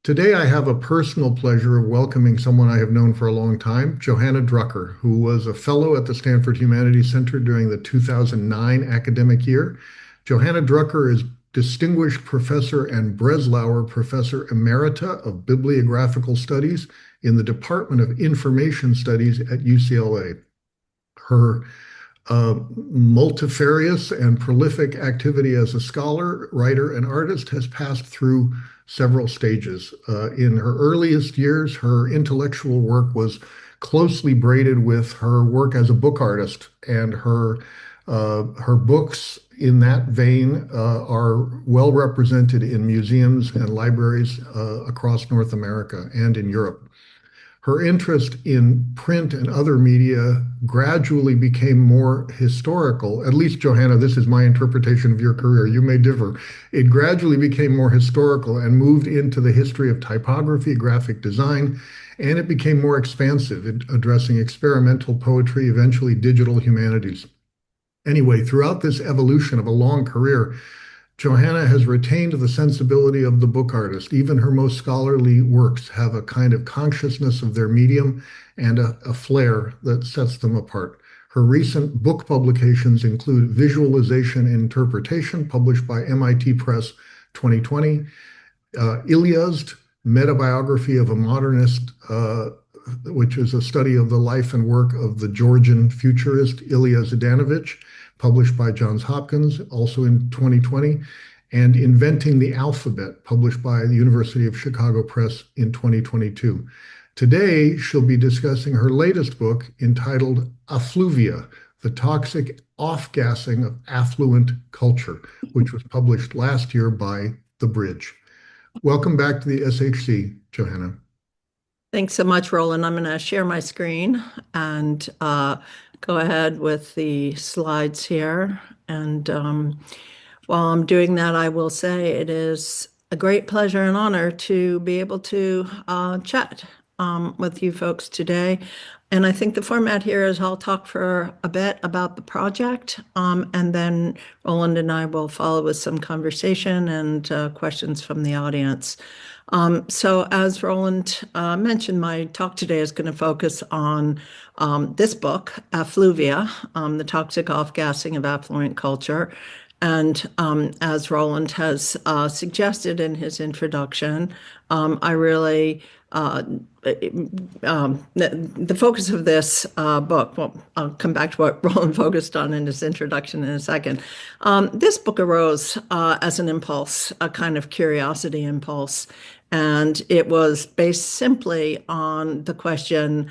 Today, I have a personal pleasure of welcoming someone I have known for a long time, Johanna Drucker, who was a fellow at the Stanford Humanities Center during the 2009 academic year. Johanna Drucker is Distinguished Professor and Breslauer Professor Emerita of Bibliographical Studies in the Department of Information Studies at UCLA. Her multifarious and prolific activity as a scholar, writer, and artist has passed through several stages. In her earliest years, her intellectual work was closely braided with her work as a book artist, and her books in that vein are well represented in museums and libraries across North America and in Europe. Her interest in print and other media gradually became more historical. At least, Johanna, this is my interpretation of your career. You may differ. It gradually became more historical and moved into the history of typography, graphic design, and it became more expansive, addressing experimental poetry, eventually digital humanities. Anyway, throughout this evolution of a long career, Johanna has retained the sensibility of the book artist. Even her most scholarly works have a kind of consciousness of their medium and a flair that sets them apart. Her recent book publications include Visualization and Interpretation, published by MIT Press 2020, Iliazd, Meta-biography of a Modernist, which is a study of the life and work of the Georgian futurist Iliazd, published by Johns Hopkins, also in 2020, and Inventing the Alphabet, published by the University of Chicago Press in 2022. Today, she'll be discussing her latest book entitled Affluvia, The Toxic Off-Gassing of Affluent Culture, which was published last year by The Bridge. Welcome back to the SHC, Johanna. Thanks so much, Roland. I'm going to share my screen and go ahead with the slides here. And while I'm doing that, I will say it is a great pleasure and honor to be able to chat with you folks today. And I think the format here is I'll talk for a bit about the project, and then Roland and I will follow with some conversation and questions from the audience. So as Roland mentioned, my talk today is going to focus on this book, Affluvia, The Toxic Off-Gassing of Affluent Culture. And as Roland has suggested in his introduction, I really the focus of this book, well, I'll come back to what Roland focused on in his introduction in a second. This book arose as an impulse, a kind of curiosity impulse, and it was based simply on the question,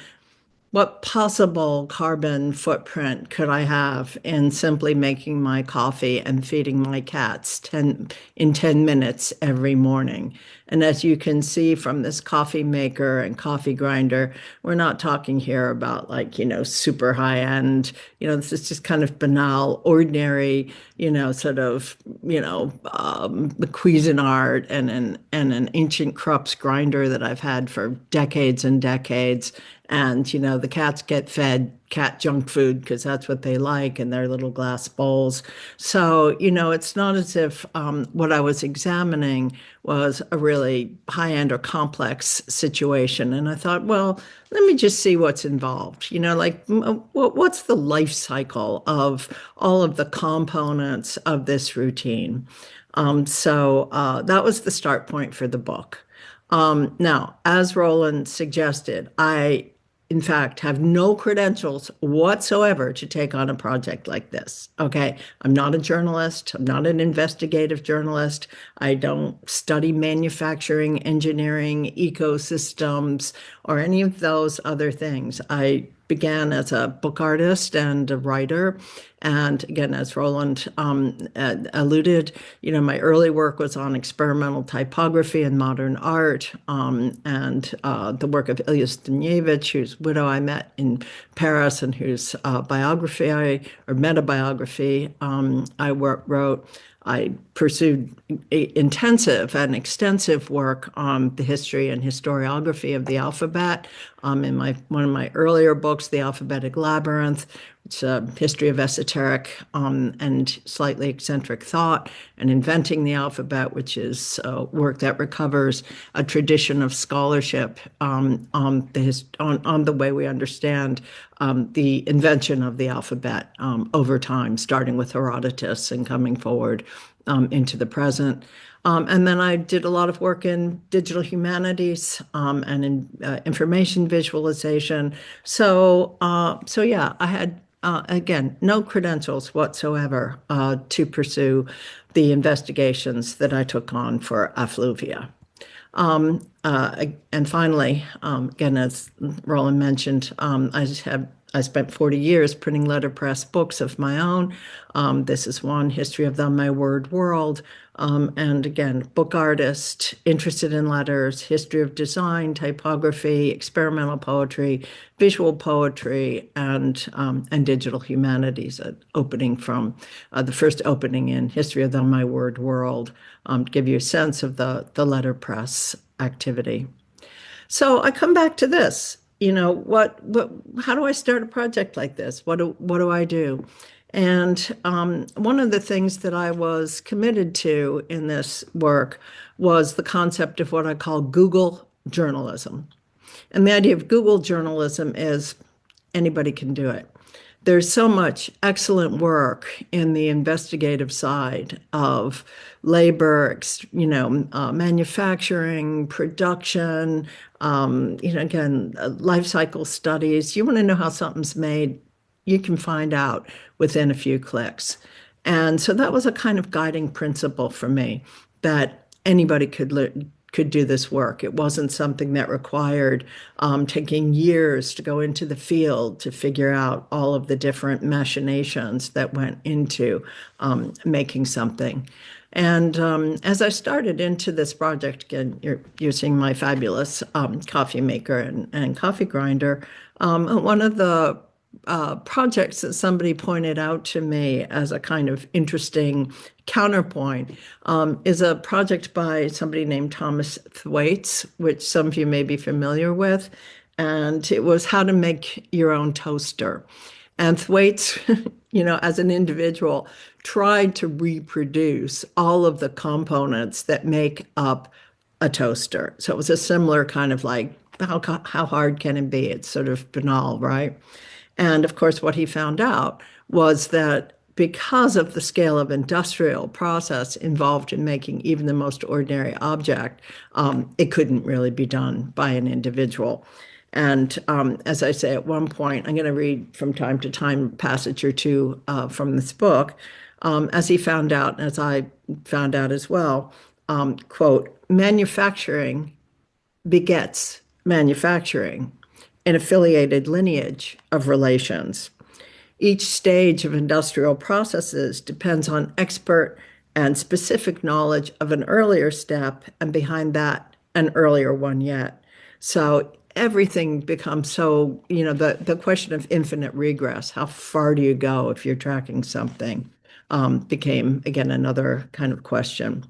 what possible carbon footprint could I have in simply making my coffee and feeding my cats in 10 minutes every morning? And as you can see from this coffee maker and coffee grinder, we're not talking here about super high end, this is just kind of banal, ordinary, sort of, the Cuisinart and an ancient Krups grinder that I've had for decades and decades. And, the cats get fed cat junk food because that's what they like in their little glass bowls. So, it's not as if what I was examining was a really high-end or complex situation. And I thought, well, let me just see what's involved. What's the life cycle of all of the components of this routine? So that was the start point for the book. Now, as Roland suggested, I, in fact, have no credentials whatsoever to take on a project like this. Okay, I'm not a journalist. I'm not an investigative journalist. I don't study manufacturing, engineering, ecosystems, or any of those other things. I began as a book artist and a writer. And again, as Roland alluded, my early work was on experimental typography and modern art, and the work of Iliazd, whose widow I met in Paris and whose meta-biography I wrote. I pursued intensive and extensive work on the history and historiography of the alphabet. In one of my earlier books, The Alphabetic Labyrinth, It's a history of esoteric and slightly eccentric thought and inventing the alphabet, which is work that recovers a tradition of scholarship on the way we understand the invention of the alphabet over time, starting with Herodotus and coming forward into the present. And then I did a lot of work in digital humanities and in information visualization. So yeah, I had again no credentials whatsoever to pursue the investigations that I took on for Affluvia. And finally, again, as Roland mentioned, I spent 40 years printing letterpress books of my own. This is one, History of the My Word World. And again, book artist, interested in letters, history of design, typography, experimental poetry, visual poetry, and digital humanities. Opening from the first opening in History of the My Word World, to give you a sense of the letterpress activity. So I come back to this. How do I start a project like this? What do I do? And one of the things that I was committed to in this work was the concept of what I call Google journalism. And the idea of Google journalism is anybody can do it. There's so much excellent work in the investigative side of labor, manufacturing, production, again, life cycle studies. You want to know how something's made, you can find out within a few clicks. And so that was a kind of guiding principle for me that anybody could do this work. It wasn't something that required taking years to go into the field to figure out all of the different machinations that went into making something. And as I started into this project, again, you're seeing my fabulous coffee maker and coffee grinder. One of the projects that somebody pointed out to me as a kind of interesting counterpoint is a project by somebody named Thomas Thwaites, which some of you may be familiar with. And it was how to make your own toaster. And Thwaites, as an individual, tried to reproduce all of the components that make up a toaster. So it was a similar kind of like, how hard can it be? It's sort of banal, right? And of course, what he found out was that because of the scale of industrial process involved in making even the most ordinary object, it couldn't really be done by an individual. And as I say, at one point, I'm going to read from time to time a passage or two from this book, as he found out, as I found out as well, quote, manufacturing begets manufacturing, an affiliated lineage of relations. Each stage of industrial processes depends on expert and specific knowledge of an earlier step, and behind that, an earlier one yet. So everything becomes so, the question of infinite regress, how far do you go if you're tracking something, became, again, another kind of question.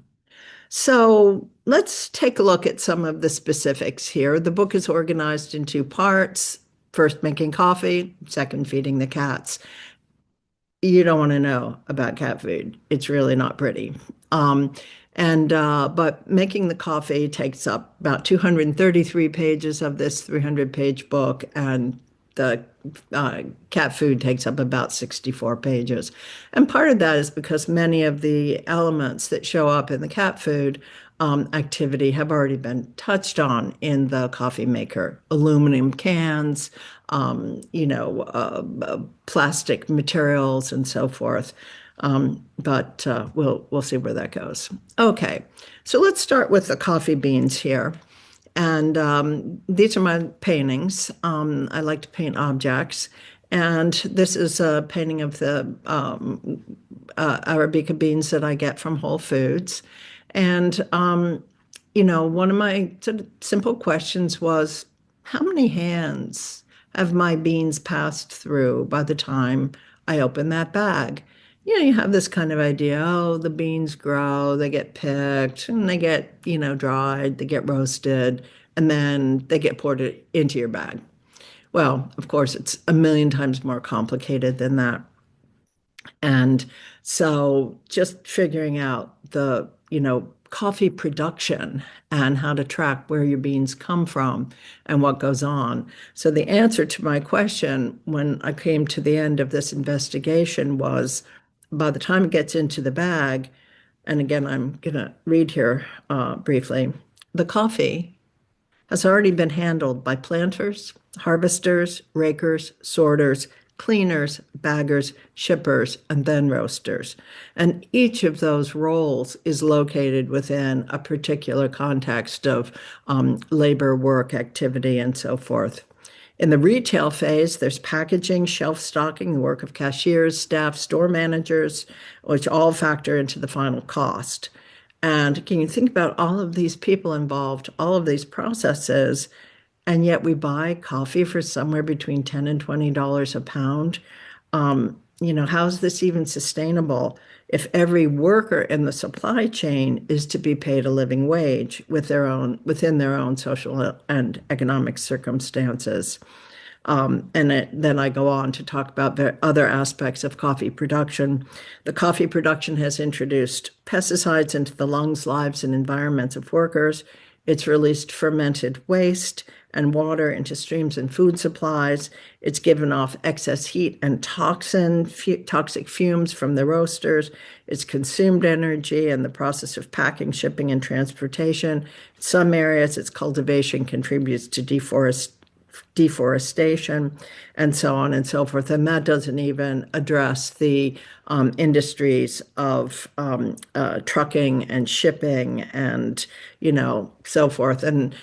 So let's take a look at some of the specifics here. The book is organized in two parts. First, making coffee, second, feeding the cats. You don't want to know about cat food. It's really not pretty. But making the coffee takes up about 233 pages of this 300-page book, and the cat food takes up about 64 pages. And part of that is because many of the elements that show up in the cat food activity have already been touched on in the coffee maker. Aluminum cans, plastic materials, and so forth. But we'll see where that goes. Okay, so let's start with the coffee beans here. And these are my paintings. I like to paint objects. And this is a painting of the Arabica beans that I get from Whole Foods. And, one of my sort of simple questions was, how many hands have my beans passed through by the time I open that bag? You have this kind of idea, oh, the beans grow, they get picked, and they get, dried, they get roasted, and then they get poured into your bag. Well, of course, it's a million times more complicated than that. And so just figuring out the, coffee production and how to track where your beans come from and what goes on. So the answer to my question when I came to the end of this investigation was by the time it gets into the bag, and again, I'm going to read here briefly, the coffee has already been handled by planters, harvesters, rakers, sorters, cleaners, baggers, shippers, and then roasters. And each of those roles is located within a particular context of labor, work, activity, and so forth. In the retail phase, there's packaging, shelf stocking, the work of cashiers, staff, store managers, which all factor into the final cost. And can you think about all of these people involved, all of these processes, and yet we buy coffee for somewhere between $10 and $20 a pound? How is this even sustainable if every worker in the supply chain is to be paid a living wage within their own social and economic circumstances? Then I go on to talk about the other aspects of coffee production. The coffee production has introduced pesticides into the lungs, lives, and environments of workers. It's released fermented waste and water into streams and food supplies. It's given off excess heat and toxic fumes from the roasters. It's consumed energy in the process of packing, shipping, and transportation. In some areas, its cultivation contributes to deforestation, and so on and so forth. And that doesn't even address the industries of trucking and shipping and, so forth. And,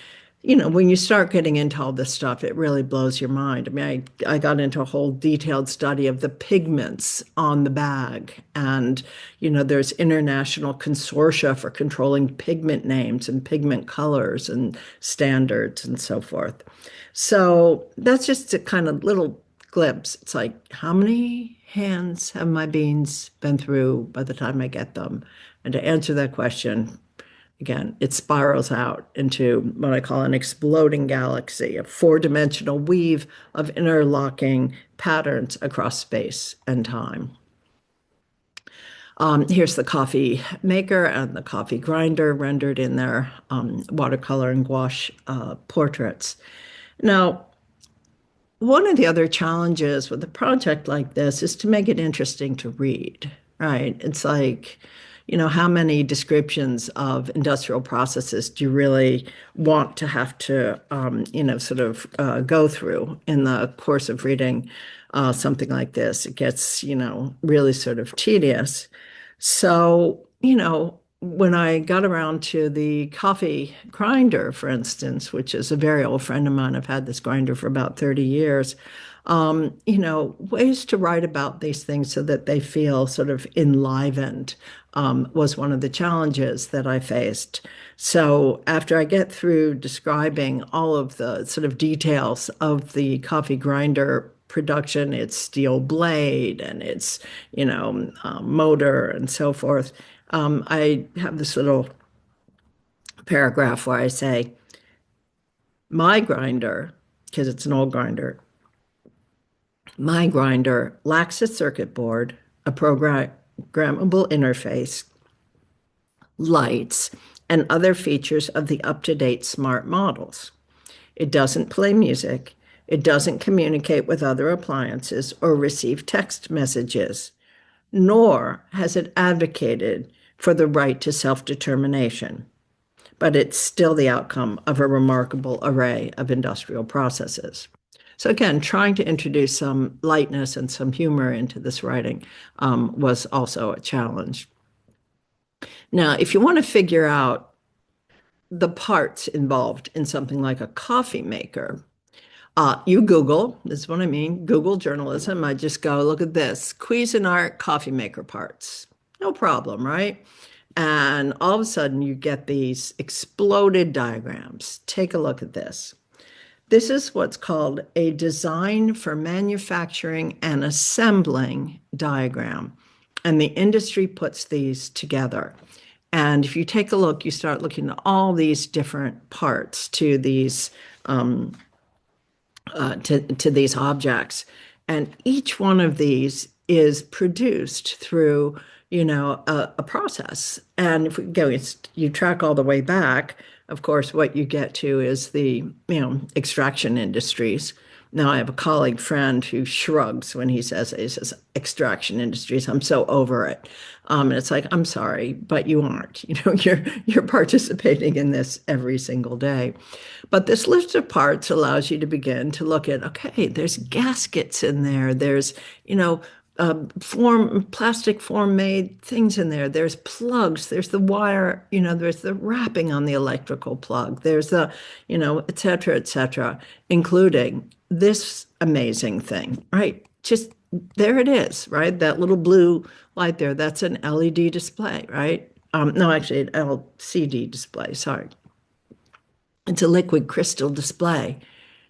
when you start getting into all this stuff, it really blows your mind. I mean, I got into a whole detailed study of the pigments on the bag. And, there's international consortia for controlling pigment names and pigment colors and standards and so forth. So that's just a kind of little glimpse. It's like, how many hands have my beans been through by the time I get them? And to answer that question, again, it spirals out into what I call an exploding galaxy, a four-dimensional weave of interlocking patterns across space and time. Here's the coffee maker and the coffee grinder rendered in their watercolor and gouache portraits. Now, one of the other challenges with a project like this is to make it interesting to read, right? It's like, how many descriptions of industrial processes do you really want to have to, go through in the course of reading something like this? It gets, really sort of tedious. So, when I got around to the coffee grinder, for instance, which is a very old friend of mine, I've had this grinder for about 30 years, ways to write about these things so that they feel sort of enlivened was one of the challenges that I faced. So after I get through describing all of the sort of details of the coffee grinder production, its steel blade and its, motor and so forth, I have this little paragraph where I say, my grinder, because it's an old grinder, my grinder lacks a circuit board, a programmable interface, lights, and other features of the up-to-date smart models. It doesn't play music. It doesn't communicate with other appliances or receive text messages, nor has it advocated for the right to self-determination. But it's still the outcome of a remarkable array of industrial processes. So again, trying to introduce some lightness and some humor into this writing was also a challenge. Now, if you want to figure out the parts involved in something like a coffee maker, you Google, this is what I mean, Google journalism. I just go, look at this, Cuisinart coffee maker parts. No problem, right? And all of a sudden you get these exploded diagrams. Take a look at this. This is what's called a design for manufacturing and assembling diagram. And the industry puts these together. And if you take a look, you start looking at all these different parts to these to these objects. And each one of these is produced through, a process. And if we go, you track all the way back, of course, what you get to is the, extraction industries. Now, I have a colleague friend who shrugs when he says extraction industries. I'm so over it. And it's like, I'm sorry, but you aren't. You're participating in this every single day. But this list of parts allows you to begin to look at, okay, there's gaskets in there. There's, plastic form made things in there. There's plugs. There's the wire. There's the wrapping on the electrical plug. There's the, et cetera, including this amazing thing, right? Just there it is, right? That little blue light there. That's an LED display, right? No, actually, an LCD display. Sorry. It's a liquid crystal display.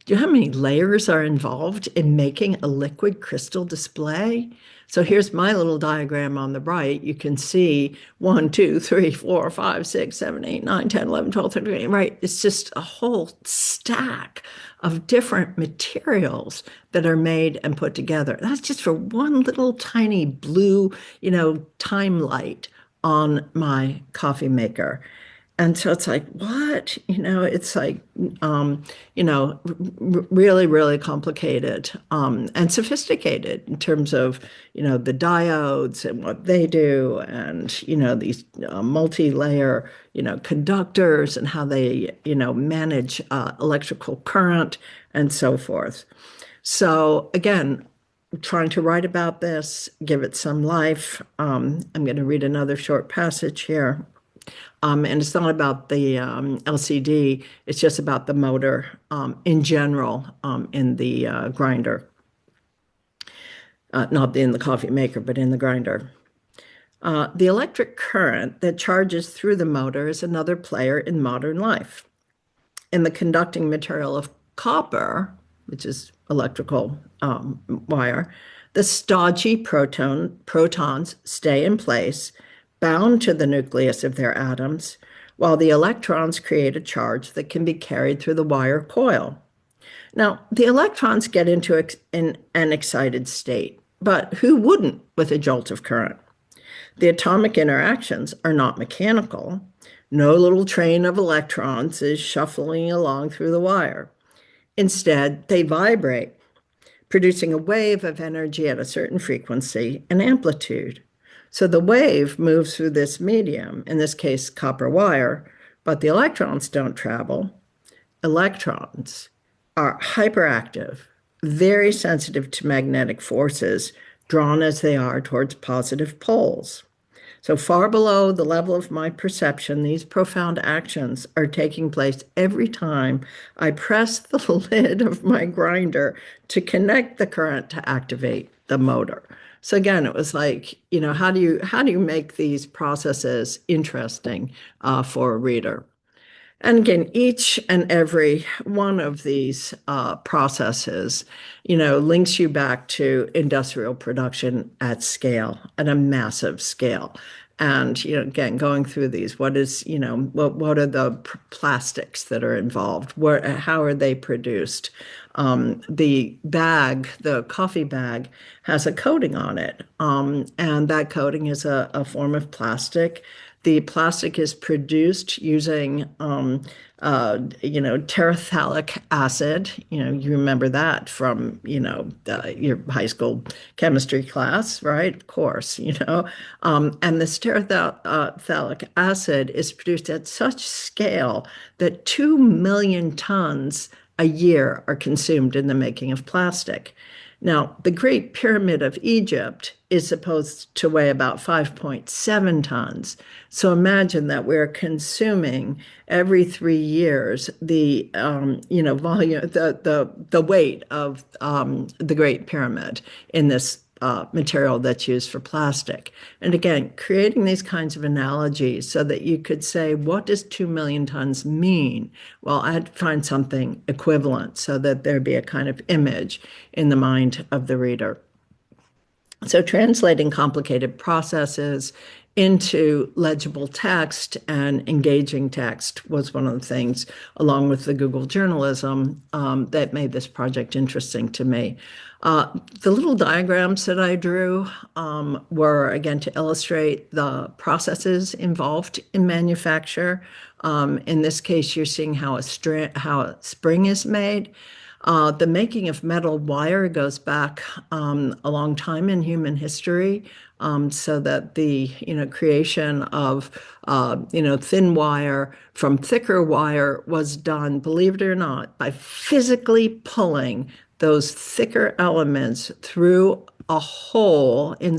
Do you know how many layers are involved in making a liquid crystal display? So here's my little diagram on the right. You can see 1, 2, 3, 4, 5, 6, 7, 8, 9, 10, 11, 12, 13, right? It's just a whole stack of different materials that are made and put together. That's just for one little tiny blue, time light on my coffee maker. And so it's like, what? It's like, really, really complicated and sophisticated in terms of, the diodes and what they do and, these multi-layer, conductors and how they, manage electrical current and so forth. So again, trying to write about this, give it some life. I'm going to read another short passage here. And it's not about the LCD, it's just about the motor in general in the grinder. Not in the coffee maker, but in the grinder. The electric current that charges through the motor is another player in modern life. In the conducting material of copper, which is electrical wire, the stodgy protons stay in place, bound to the nucleus of their atoms, while the electrons create a charge that can be carried through the wire coil. Now, the electrons get into an excited state, but who wouldn't with a jolt of current? The atomic interactions are not mechanical. No little train of electrons is shuffling along through the wire. Instead, they vibrate, producing a wave of energy at a certain frequency and amplitude. So the wave moves through this medium, in this case, copper wire, but the electrons don't travel. Electrons are hyperactive, very sensitive to magnetic forces, drawn as they are towards positive poles. So far below the level of my perception, these profound actions are taking place every time I press the lid of my grinder to connect the current to activate the motor. So again, it was like, how do you make these processes interesting for a reader? And again, each and every one of these processes, links you back to industrial production at scale, at a massive scale. And, again, going through these, what are the plastics that are involved? How are they produced? The bag, the coffee bag, has a coating on it. And that coating is a form of plastic. The plastic is produced using, terephthalic acid. You remember that from, your high school chemistry class, right? Of course, and this terephthalic acid is produced at such scale that 2 million tons a year are consumed in the making of plastic. Now, the Great Pyramid of Egypt is supposed to weigh about 5.7 tons. So imagine that we're consuming every 3 years the volume, the weight of the Great Pyramid in this material that's used for plastic. And again, creating these kinds of analogies so that you could say, what does 2 million tons mean? Well, I'd find something equivalent so that there'd be a kind of image in the mind of the reader. So translating complicated processes into legible text and engaging text was one of the things, along with the Google journalism, that made this project interesting to me. The little diagrams that I drew were, again, to illustrate the processes involved in manufacture. In this case, you're seeing how a spring is made. The making of metal wire goes back a long time in human history, so that the creation of thin wire from thicker wire was done, believe it or not, by physically pulling those thicker elements through a hole in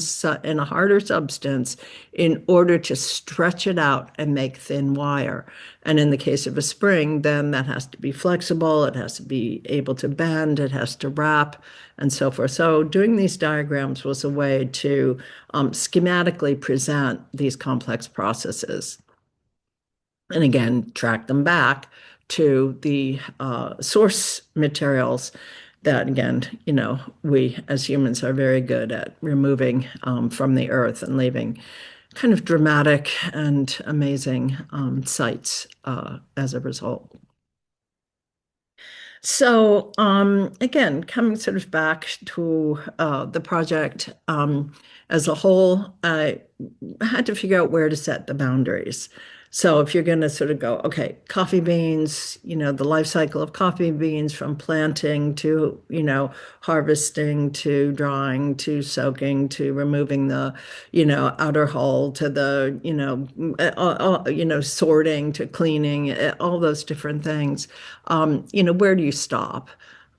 a harder substance in order to stretch it out and make thin wire. And in the case of a spring, then that has to be flexible, it has to be able to bend, it has to wrap, and so forth. So doing these diagrams was a way to schematically present these complex processes. And again, track them back to the source materials that, again, we as humans are very good at removing from the earth and leaving kind of dramatic and amazing sites as a result. So again, coming sort of back to the project as a whole, I had to figure out where to set the boundaries. So if you're going to sort of go, okay, coffee beans, the life cycle of coffee beans from planting to, harvesting to drying to soaking to removing the, outer hull to the, sorting to cleaning, all those different things. Where do you stop?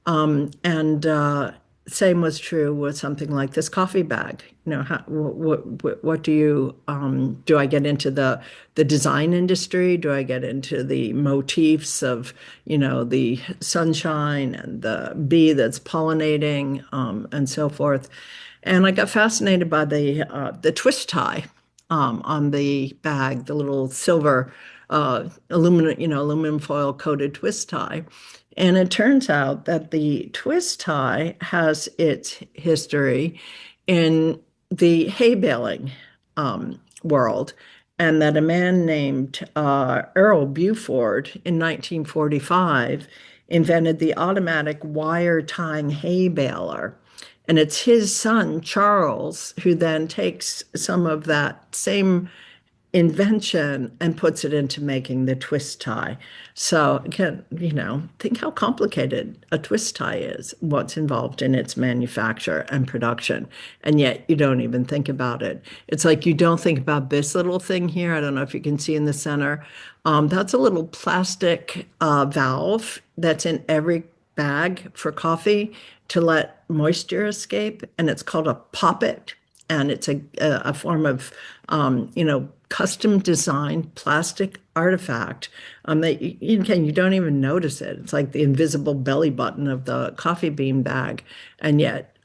And same was true with something like this coffee bag. What do I get into the design industry? Do I get into the motifs of, the sunshine and the bee that's pollinating, and so forth? And I got fascinated by the twist tie on the bag, the little silver aluminum foil coated twist tie. And it turns out that the twist tie has its history in the hay baling world, and that a man named Earl Buford in 1945 invented the automatic wire tying hay baler. And it's his son, Charles, who then takes some of that same invention and puts it into making the twist tie. So again, think how complicated a twist tie is, what's involved in its manufacture and production. And yet you don't even think about it. It's like you don't think about this little thing here. I don't know if you can see in the center. That's a little plastic valve that's in every bag for coffee to let moisture escape. And it's called a poppet. And it's a form of, custom designed plastic artifact that you don't even notice it. It's like the invisible belly button of the coffee bean bag. And yet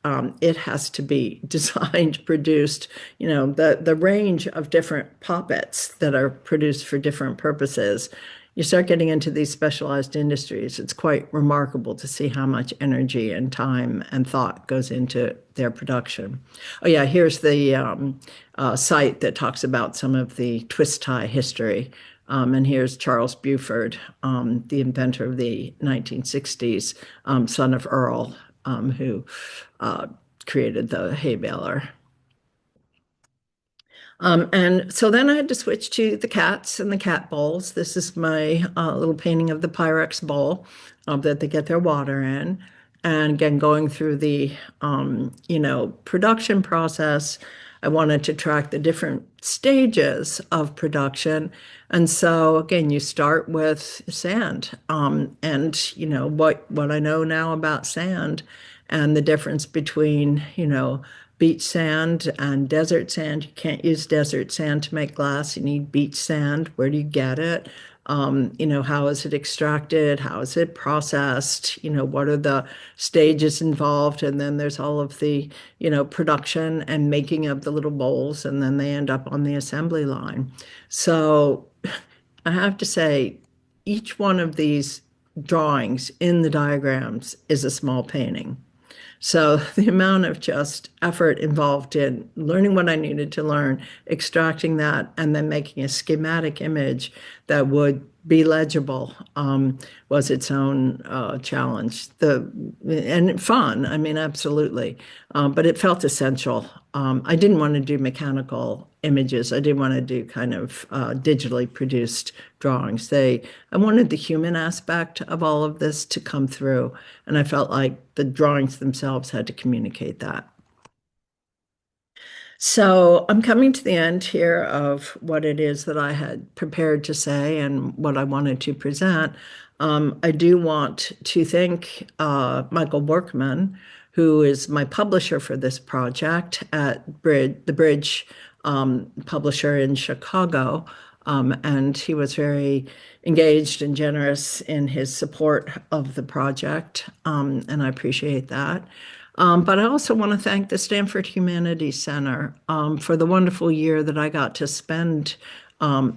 it has to be designed, produced, the range of different poppets that are produced for different purposes. You start getting into these specialized industries, it's quite remarkable to see how much energy and time and thought goes into their production. Oh yeah, here's the site that talks about some of the twist tie history. And here's Charles Buford, the inventor of the 1960s, son of Earl, who created the hay baler. And so then I had to switch to the cats and the cat bowls. This is my little painting of the Pyrex bowl that they get their water in. And again, going through the, production process, I wanted to track the different stages of production. And so again, you start with sand. And, what I know now about sand and the difference between, beach sand and desert sand. You can't use desert sand to make glass. You need beach sand. Where do you get it? How is it extracted? How is it processed? What are the stages involved? And then there's all of the, production and making of the little bowls, and then they end up on the assembly line. So I have to say, each one of these drawings in the diagrams is a small painting. So the amount of just effort involved in learning what I needed to learn, extracting that, and then making a schematic image that would be legible was its own challenge. And fun, I mean, absolutely, but it felt essential. I didn't want to do mechanical images. I didn't want to do kind of digitally produced drawings. I wanted the human aspect of all of this to come through, and I felt like the drawings themselves had to communicate that. So I'm coming to the end here of what it is that I had prepared to say and what I wanted to present. I do want to thank Michael Workman, who is my publisher for this project at the Bridge publisher in Chicago. And he was very engaged and generous in his support of the project, and I appreciate that. But I also want to thank the Stanford Humanities Center for the wonderful year that I got to spend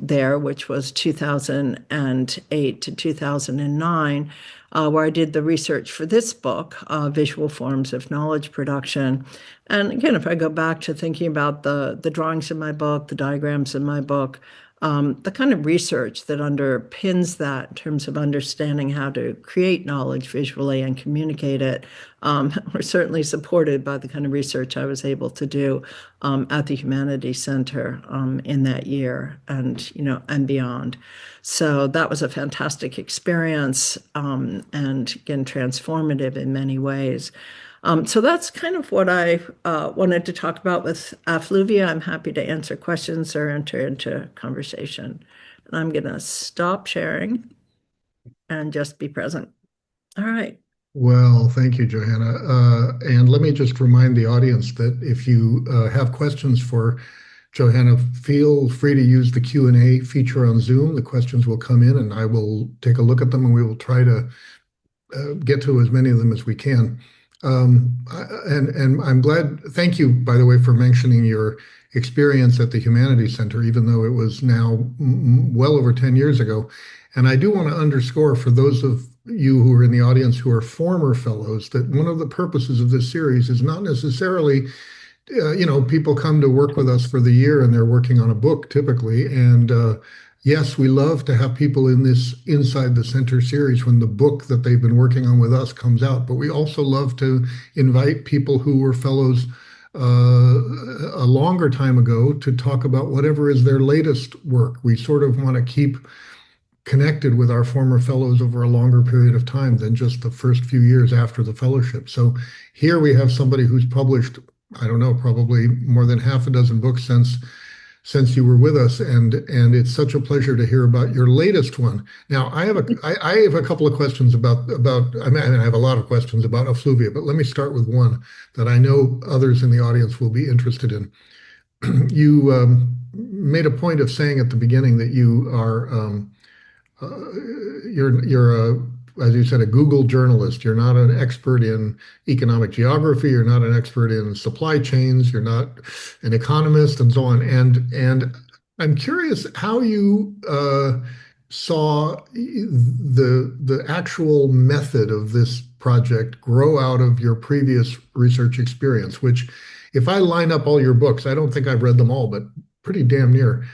there, which was 2008 to 2009, where I did the research for this book, Visual Forms of Knowledge Production. And again, if I go back to thinking about the drawings in my book, the diagrams in my book, the kind of research that underpins that in terms of understanding how to create knowledge visually and communicate it were certainly supported by the kind of research I was able to do at the Humanities Center in that year and beyond. So that was a fantastic experience and again, transformative in many ways. So that's kind of what I wanted to talk about with Affluvia. I'm happy to answer questions or enter into conversation. And I'm going to stop sharing and just be present. All right. Well, thank you, Johanna. And let me just remind the audience that if you have questions for Johanna, feel free to use the Q&A feature on Zoom. The questions will come in and I will take a look at them and we will try to get to as many of them as we can. And I'm glad, thank you, by the way, for mentioning your experience at the Humanities Center, even though it was now well over 10 years ago. And I do want to underscore for those of you who are in the audience who are former fellows that one of the purposes of this series is not necessarily people come to work with us for the year and they're working on a book typically. And yes, we love to have people in this Inside the Center series when the book that they've been working on with us comes out. But we also love to invite people who were fellows a longer time ago to talk about whatever is their latest work. We sort of want to keep connected with our former fellows over a longer period of time than just the first few years after the fellowship. So here we have somebody who's published, I don't know, probably more than half a dozen books since you were with us, and it's such a pleasure to hear about your latest one. Now, I have a couple of questions about I mean I have a lot of questions about Affluvia, but let me start with one that I know others in the audience will be interested in. You made a point of saying at the beginning that you are you're a, as you said, a Google journalist. You're not an expert in economic geography. You're not an expert in supply chains. You're not an economist, and so on. And I'm curious how you saw the actual method of this project grow out of your previous research experience. Which, if I line up all your books, I don't think I've read them all, but pretty damn near.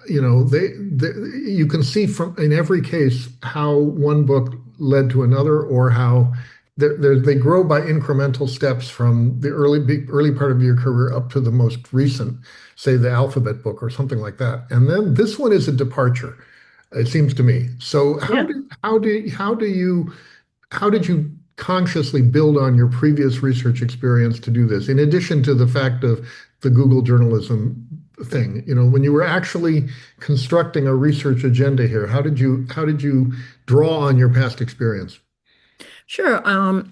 You can see from in every case how one book led to another, or how they grow by incremental steps from the early part of your career up to the most recent, say the alphabet book or something like that. And then this one is a departure, it seems to me. So Yeah. how did you consciously build on your previous research experience to do this, in addition to the fact of the Google journalism thing? When you were actually constructing a research agenda here, how did you draw on your past experience? Sure.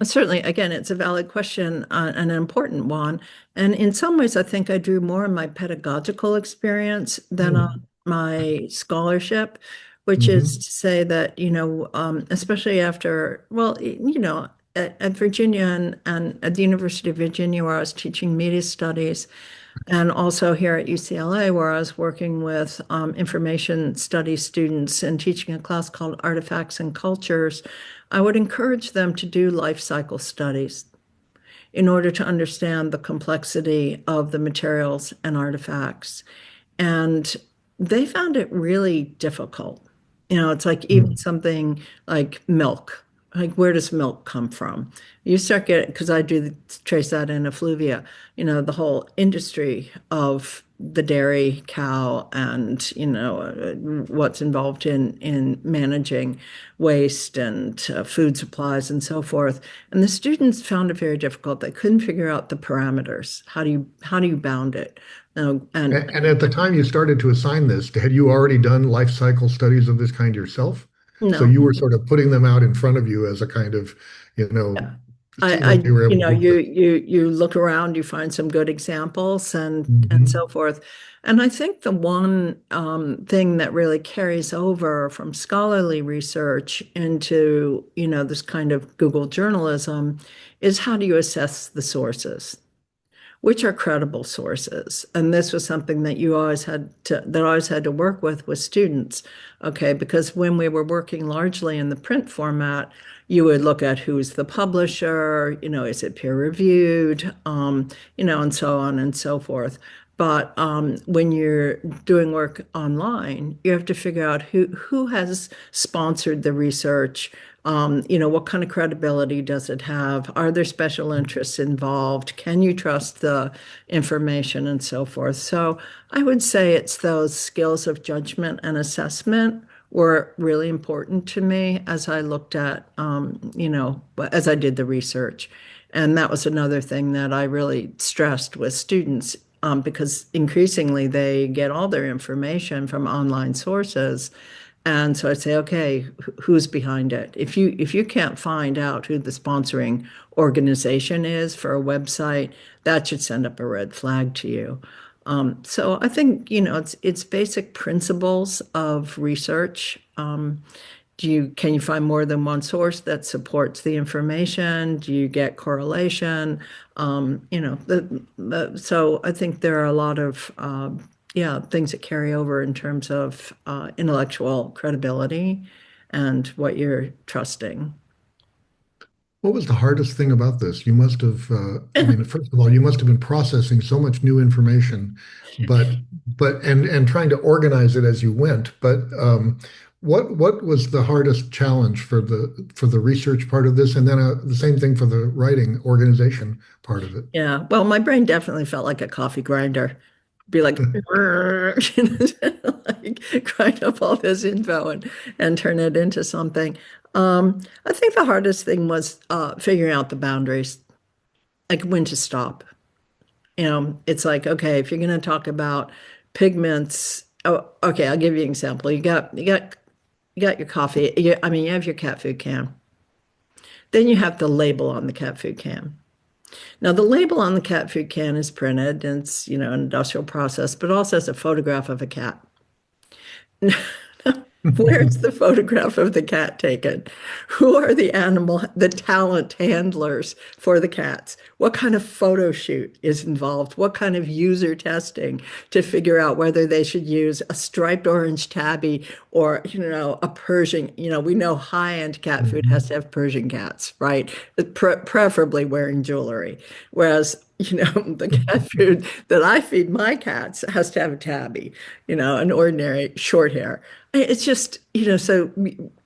Certainly, again, it's a valid question and an important one. And in some ways, I think I drew more on my pedagogical experience than on Hmm. my scholarship, which is Hmm. to say that, especially after, well, at Virginia and at the University of Virginia, where I was teaching media studies, and also here at UCLA, where I was working with information studies students and teaching a class called Artifacts and Cultures, I would encourage them to do life cycle studies. in order to understand the complexity of the materials and artifacts. And they found it really difficult. It's like even Mm. something like milk. Like, where does milk come from? You start getting, because I do trace that in Affluvia, the whole industry of the dairy cow and, what's involved in managing waste and food supplies and so forth. And the students found it very difficult. They couldn't figure out the parameters. How do you bound it? And And at the time you started to assign this, had you already done life cycle studies of this kind yourself? So no. you were sort of putting them out in front of you as a kind of, you know, see what I, you were you able to know, do with you it. you you look around, you find some good examples and Hmm. so forth. And I think the one thing that really carries over from scholarly research into, this kind of Google journalism is how do you assess the sources? Which are credible sources. And this was something that I always had to work with students. Okay, because when we were working largely in the print format, you would look at who's the publisher, is it peer reviewed, and so on and so forth. But when you're doing work online, you have to figure out who has sponsored the research. What kind of credibility does it have? Are there special interests involved? Can you trust the information and so forth? So I would say it's those skills of judgment and assessment were really important to me as I looked at, as I did the research. And that was another thing that I really stressed with students, because increasingly they get all their information from online sources. And so I'd say, okay, who's behind it? If you can't find out who the sponsoring organization is for a website, that should send up a red flag to you. So I think, it's basic principles of research. Can you find more than one source that supports the information? Do you get correlation? So I think there are a lot of yeah, things that carry over in terms of intellectual credibility and what you're trusting. What was the hardest thing about this? You must have, I mean, first of all, you must have been processing so much new information, but and trying to organize it as you went. But what was the hardest challenge for the research part of this, and then the same thing for the writing organization part of it? Yeah, well, my brain definitely felt like a coffee grinder. Be like, like grind up all this info and turn it into something. I think the hardest thing was figuring out the boundaries, like when to stop. It's like, okay, if you're going to talk about pigments, oh, okay, I'll give you an example. You got your coffee. You have your cat food can. Then you have the label on the cat food can. Now, the label on the cat food can is printed and it's, an industrial process, but also has a photograph of a cat. Where's the photograph of the cat taken? Who are the talent handlers for the cats? What kind of photo shoot is involved? What kind of user testing to figure out whether they should use a striped orange tabby or, a Persian? We know high-end cat food has Mhm. to have Persian cats, right? Preferably wearing jewelry. Whereas, the cat food that I feed my cats has to have a tabby, an ordinary short hair. It's just,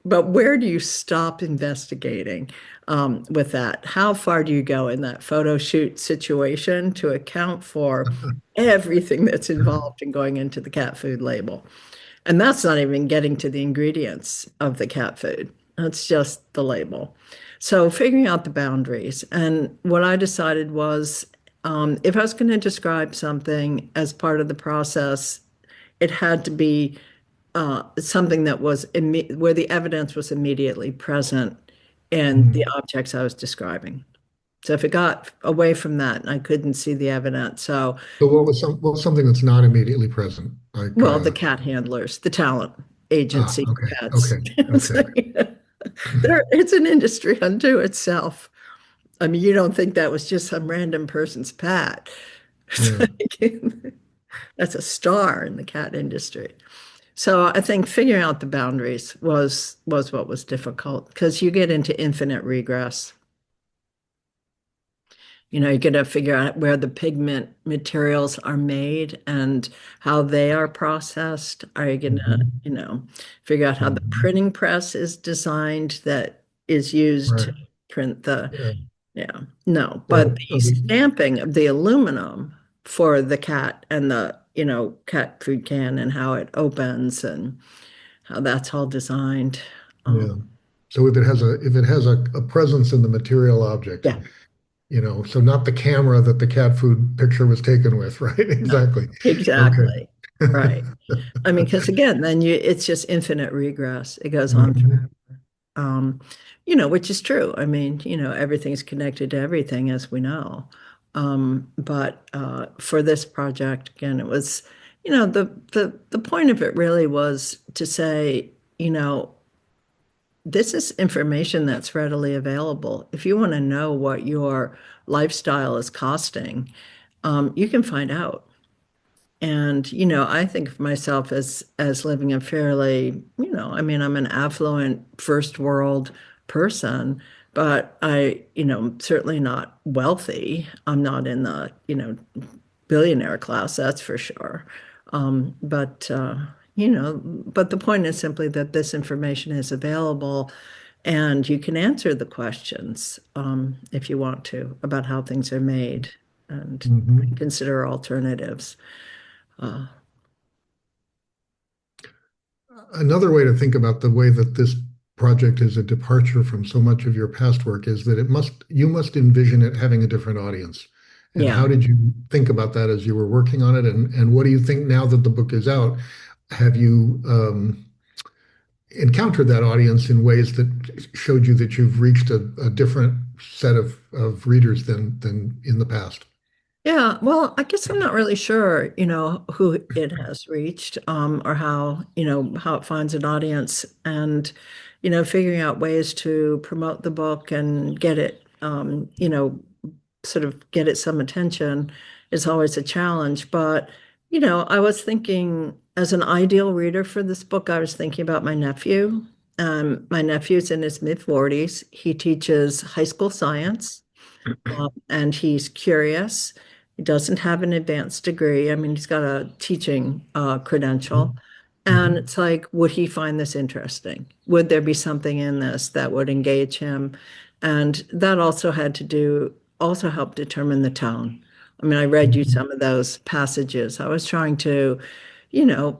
but where do you stop investigating with that? How far do you go in that photo shoot situation to account for everything that's involved in going into the cat food label? And that's not even getting to the ingredients of the cat food. That's just the label. So figuring out the boundaries. And what I decided was if I was going to describe something as part of the process, it had to be something that was where the evidence was immediately present in the Mhm. objects I was describing. So if it got away from that, I couldn't see the evidence. So, So what was something that's not immediately present? Like, well, the cat handlers, the talent agency okay, pets. okay, It's okay. like, it's an industry unto itself. I mean, you don't think that was just some random person's pet. It's Yeah. like, that's a star in the cat industry. So I think figuring out the boundaries was what was difficult because you get into infinite regress. You got to figure out where the pigment materials are made and how they are processed. Are you going to, Hmm. figure out how the Hmm. printing press is designed that is used to Right. print the, Yeah. yeah, no, but So, the stamping of the aluminum for the cat and the, cat food can and how it opens and how that's all designed. Um, yeah. So if it has a presence in the material object, yeah, so not the camera that the cat food picture was taken with, right? no, Exactly. Okay. exactly. Right. I mean, because again, then it's just infinite regress. It goes on, Mhm. um, which is true. I mean, everything's connected to everything, as we know. But for this project, again, it was, the point of it really was to say, you know, this is information that's readily available. If you want to know what your lifestyle is costing, you can find out. And, I think of myself as living a fairly, I mean, I'm an affluent first world person, but certainly not wealthy. I'm not in the, billionaire class, that's for sure. But the point is simply that this information is available and you can answer the questions if you want to about how things are made and Mhm. consider alternatives. Uh, Another way to think about the way that this project is a departure from so much of your past work is that you must envision it having a different audience. And yeah. how did you think about that as you were working on it? And what do you think now that the book is out? Have you encountered that audience in ways that showed you that you've reached a different set of readers than in the past? Yeah, well, I guess I'm not really sure, who it has reached, or how it finds an audience and, figuring out ways to promote the book and get it, sort of get it some attention is always a challenge. But, I was thinking as an ideal reader for this book, I was thinking about my nephew. My nephew's in his mid 40s. He teaches high school science. And he's curious. He doesn't have an advanced degree. I mean, he's got a teaching credential. And Mhm. it's like, would he find this interesting? Would there be something in this that would engage him? And that also helped determine the tone. I mean, I read you Mhm. some of those passages. I was trying to,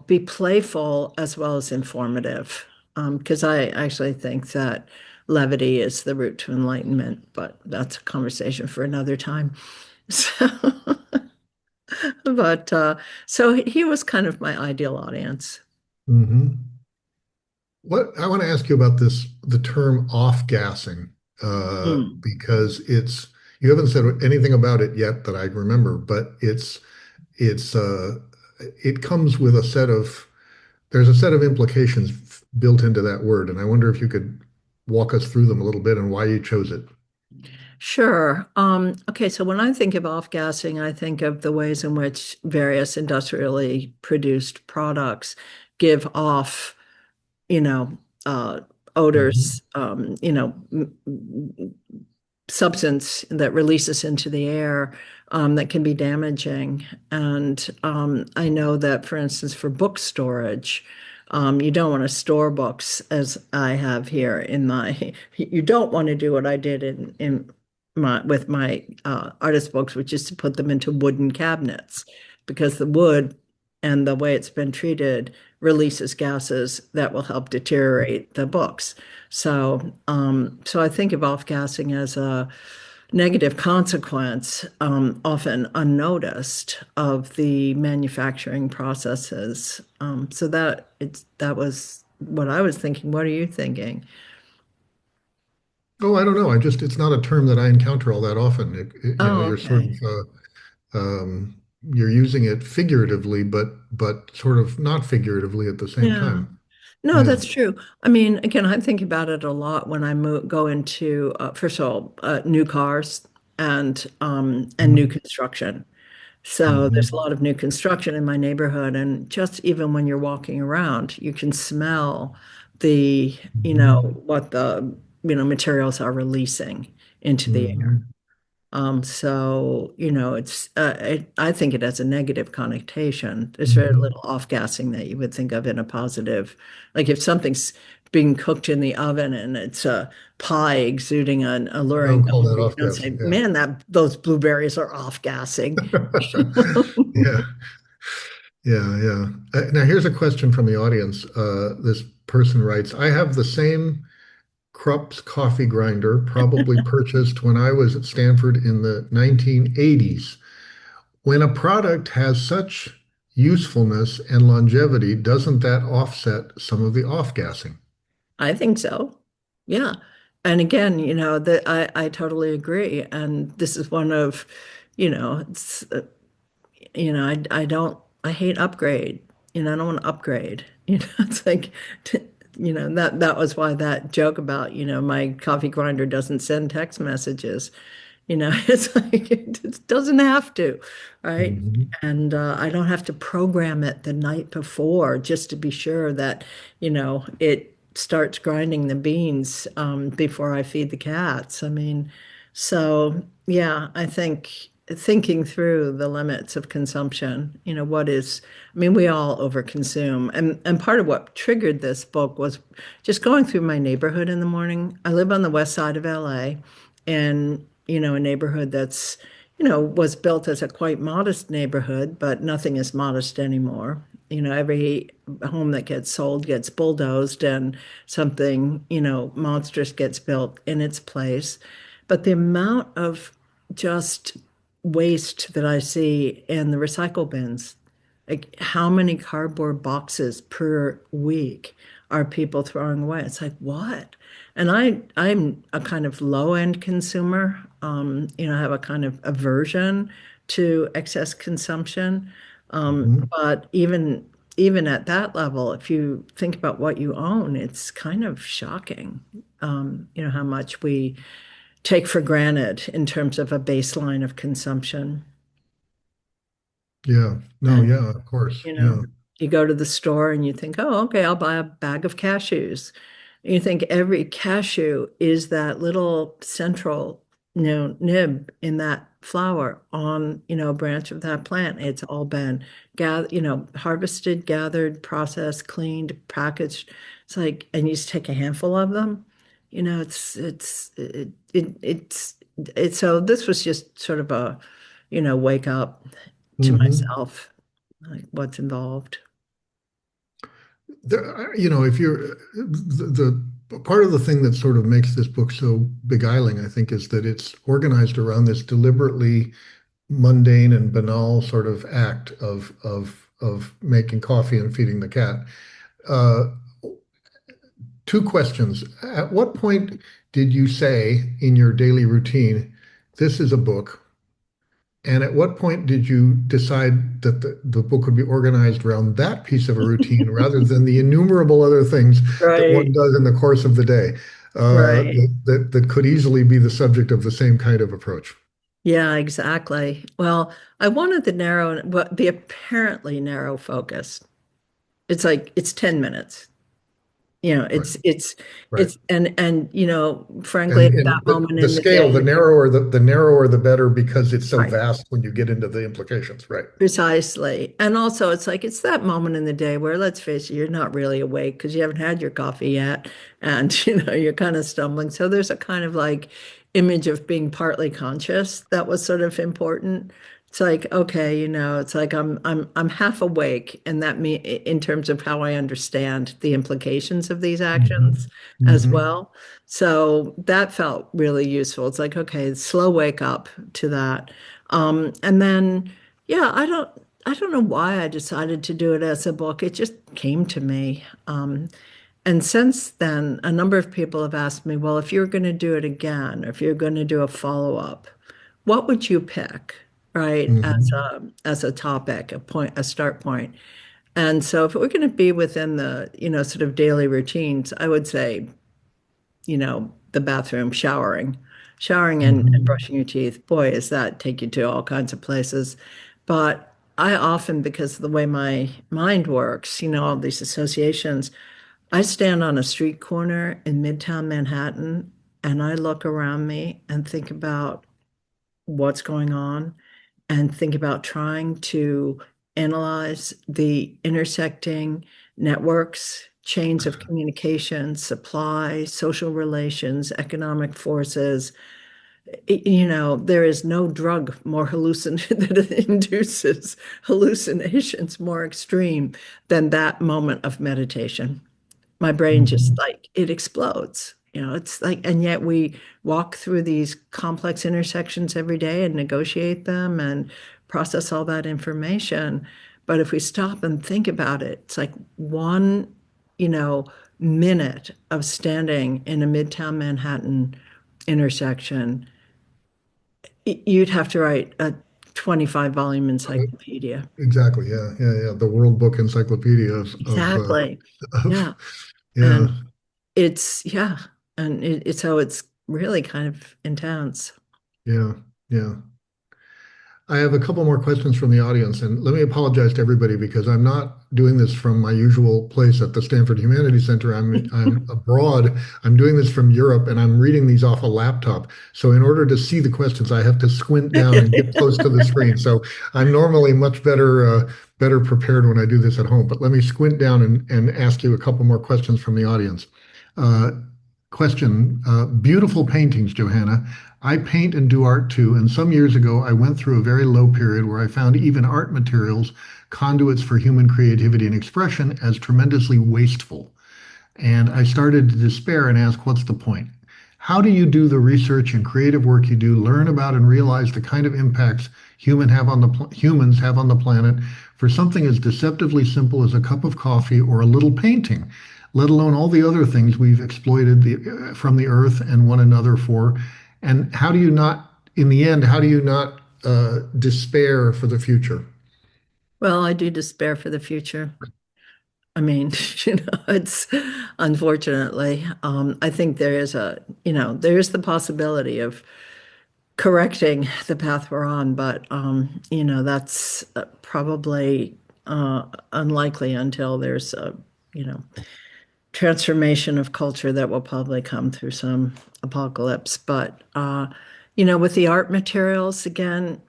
be playful as well as informative, because I actually think that levity is the route to enlightenment, but that's a conversation for another time. So, but so he was kind of my ideal audience. Mhm. What I want to ask you about the term off-gassing, Mm. because you haven't said anything about it yet that I remember, but it's it comes with there's a set of implications built into that word, and I wonder if you could walk us through them a little bit and why you chose it. Sure. Okay, so when I think of off-gassing, I think of the ways in which various industrially produced products give off, you know, uh, Mhm. odors, substance that releases into the air that can be damaging. And I know that, for instance, for book storage, you don't want to store books as I have here in my. You don't want to do what I did in my with my artist books, which is to put them into wooden cabinets, because the wood and the way it's been treated releases gases that will help deteriorate the books. So I think of off-gassing as a negative consequence, often unnoticed, of the manufacturing processes. So that was what I was thinking. What are you thinking? Oh, I don't know. It's not a term that I encounter all that often. Oh, You're sort of okay. you're using it figuratively, but sort of not figuratively at the same Yeah. time. No, Yeah. that's true. I mean, again, I think about it a lot when go into, first of all, new cars and new construction. So there's a Mhm. lot of new construction in my neighborhood, and just even when you're walking around, you can smell the, Mhm. what the, materials are releasing into the air. Mhm. So, I think it has a negative connotation. There's very Hmm. little off-gassing that you would think of in a positive. Like if something's being cooked in the oven and it's a pie exuding an You alluring don't call that odor, you don't off-gassing, say, yeah. man, that those blueberries are off-gassing. Yeah, yeah. Now, here's a question from the audience. This person writes, I have the same Krupp's coffee grinder, probably purchased when I was at Stanford in the 1980s. When a product has such usefulness and longevity, doesn't that offset some of the off-gassing? I think so. Yeah. And again, that I totally agree. And this is one of, it's I hate upgrade. I don't want to upgrade. It's like, that was why that joke about, my coffee grinder doesn't send text messages. It's like it doesn't have to, right? Mhm. And I don't have to program it the night before just to be sure that, it starts grinding the beans before I feed the cats. I mean, so yeah, I think thinking through the limits of consumption, I mean, we all overconsume. And part of what triggered this book was just going through my neighborhood in the morning. I live on the west side of LA and, a neighborhood that's, was built as a quite modest neighborhood, but nothing is modest anymore. Every home that gets sold gets bulldozed and something, monstrous gets built in its place. But the amount of just waste that I see in the recycle bins, like how many cardboard boxes per week are people throwing away? It's like, what? And I'm a kind of low end consumer. I have a kind of aversion to excess consumption. Mhm. But even at that level, if you think about what you own, it's kind of shocking, how much we take for granted in terms of a baseline of consumption. Yeah, no, And yeah, of course. you know, Yeah. you go to the store and you think, oh, okay, I'll buy a bag of cashews. And you think every cashew is that little central, nib in that flower on, a branch of that plant. It's all been harvested, gathered, processed, cleaned, packaged. It's like, and you just take a handful of them. It's so this was just sort of a, wake up to Hmm. myself like what's involved. If you're the part of the thing that sort of makes this book so beguiling, I think, is that it's organized around this deliberately mundane and banal sort of act of making coffee and feeding the cat. Uh, Two questions. At what point did you say in your daily routine, this is a book? And at what point did you decide that the book would be organized around that piece of a routine rather than the innumerable other things that one Right, does in the course of the day right. that could easily be the subject of the same kind of approach? Yeah, exactly. Well, I wanted the apparently narrow focus. It's like it's 10 minutes. Right, right. And frankly, And at and that moment the in the scale, day, the narrower the better because it's so right. vast when you get into the implications, right? Precisely. And also, it's like it's that moment in the day where, let's face it, you're not really awake because you haven't had your coffee yet. And, you're kind of stumbling. So there's a kind of like image of being partly conscious that was sort of important. It's like, okay, it's like I'm half awake, and that me in terms of how I understand the implications of these Hmm. actions as Hmm. well. So that felt really useful. It's like, okay, slow wake up to that. And then yeah, I don't know why I decided to do it as a book. It just came to me. And since then, a number of people have asked me, well, if you're going to do it again, or if you're going to do a follow-up, what would you pick, right? Hmm. As a topic, a start point. And so if we're going to be within the, sort of daily routines, I would say the bathroom, showering and Hmm. brushing your teeth. Boy, does that take you to all kinds of places. But I often, because of the way my mind works, all these associations, I stand on a street corner in Midtown Manhattan and I look around me and think about what's going on and think about trying to analyze the intersecting networks, chains of communication, supply, social relations, economic forces. There is no drug more that induces hallucinations more extreme than that moment of meditation. My brain just Mhm. like it explodes. It's like, and yet we walk through these complex intersections every day and negotiate them and process all that information. But if we stop and think about it, it's like one, you know, minute of standing in a Midtown Manhattan intersection, you'd have to write a 25-volume encyclopedia. Exactly. Yeah. Yeah. Yeah. The World Book Encyclopedia Exactly. of Yeah. yeah. And yeah. And it's really kind of intense. Yeah. Yeah. I have a couple more questions from the audience, and let me apologize to everybody because I'm not doing this from my usual place at the Stanford Humanities Center. I'm abroad. I'm doing this from Europe, and I'm reading these off a laptop. So in order to see the questions, I have to squint down and get close to the screen. So I'm normally much better prepared when I do this at home. But let me squint down and ask you a couple more questions from the audience. Uh, Beautiful paintings, Johanna. I paint and do art too, and some years ago I went through a very low period where I found even art materials, conduits for human creativity and expression, as tremendously wasteful. And I started to despair and ask, what's the point? How do you do the research and creative work you do, learn about and realize the kind of impacts humans have on the planet for something as deceptively simple as a cup of coffee or a little painting, let alone all the other things we've exploited from the earth and one another for? And how do you not, in the end, how do you not despair for the future? Well, I do despair for the future. I mean, it's unfortunately, I think there is the possibility of correcting the path we're on, but that's probably unlikely until there's a, you know, transformation of culture that will probably come through some apocalypse. But with the art materials again,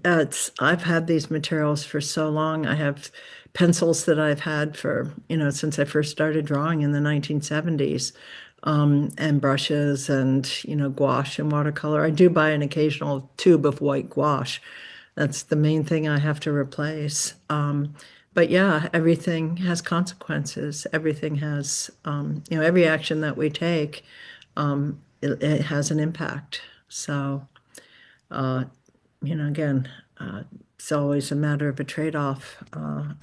I've had these materials for so long. I have pencils that I've had for, since I first started drawing in the 1970s. And brushes and, gouache and watercolor. I do buy an occasional tube of white gouache. That's the main thing I have to replace. But yeah, everything has consequences. Everything has, every action that we take, it has an impact. So, uh, again, it's always a matter of a trade-off,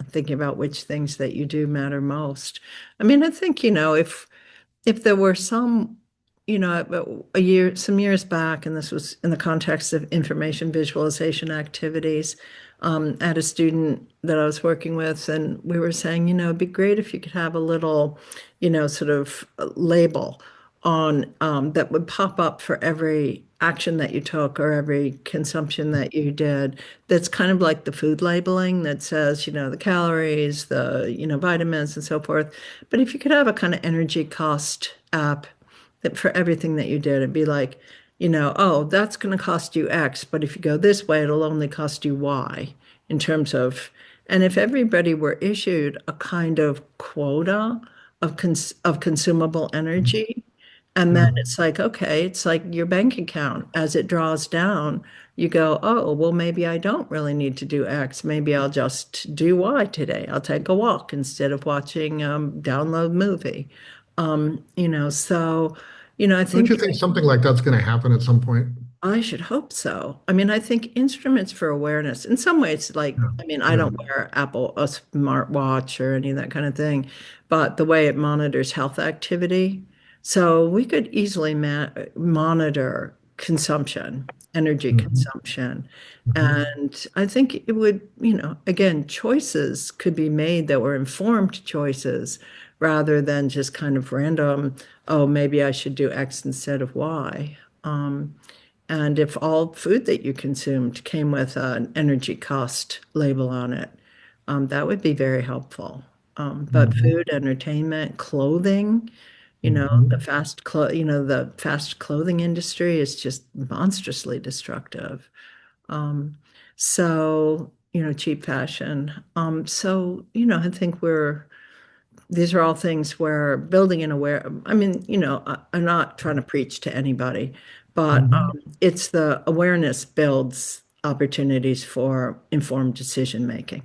thinking about which things that you do matter most. I mean, I think, if there were some years back, and this was in the context of information visualization activities, at a student that I was working with, and we were saying, it'd be great if you could have a little, sort of label on that would pop up for every action that you took or every consumption that you did. That's kind of like the food labeling that says, the calories, the, vitamins and so forth. But if you could have a kind of energy cost app that for everything that you did, it'd be like, oh, that's going to cost you X, but if you go this way, it'll only cost you Y in terms of, and if everybody were issued a kind of quota of consumable energy, and then Yeah. it's like, okay, it's like your bank account. As it draws down, you go, oh, well, maybe I don't really need to do X. Maybe I'll just do Y today. I'll take a walk instead of watching download movie. So, I Don't think you think something like that's going to happen at some point? I should hope so. I mean, I think instruments for awareness, in some ways, like, Yeah. I mean, I Yeah. don't wear a smartwatch or any of that kind of thing, but the way it monitors health activity. So we could easily monitor consumption, energy Mhm. consumption. Mhm. And I think it would, again, choices could be made that were informed choices rather than just kind of random, oh, maybe I should do X instead of Y. And if all food that you consumed came with an energy cost label on it, that would be very helpful. But Mhm. food, entertainment, clothing, The Hmm. the fast clothing industry is just monstrously destructive. Um, cheap fashion. I think these are all things where building an aware, I mean, I'm not trying to preach to anybody, but Hmm. it's the awareness builds opportunities for informed decision making.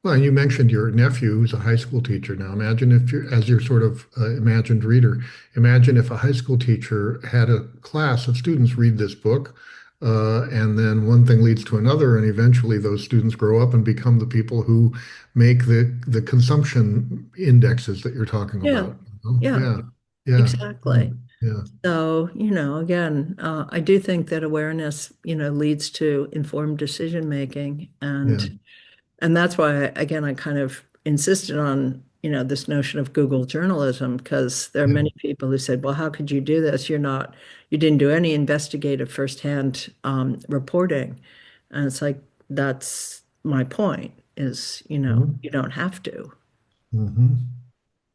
Well, you mentioned your nephew who's a high school teacher now. Imagine if you're, as your sort of imagined reader, imagine if a high school teacher had a class of students read this book, and then one thing leads to another, and eventually those students grow up and become the people who make the consumption indexes that you're talking Yeah, about. yeah, Yeah, yeah, exactly. yeah, So, again, I do think that awareness, leads to informed decision making. yeah, And that's why, again, I kind of insisted on, this notion of Google journalism, because there are yeah. many people who said, well, how could you do this? You didn't do any investigative firsthand reporting. And it's like, that's my point is, Mhm, you don't have to. mhm.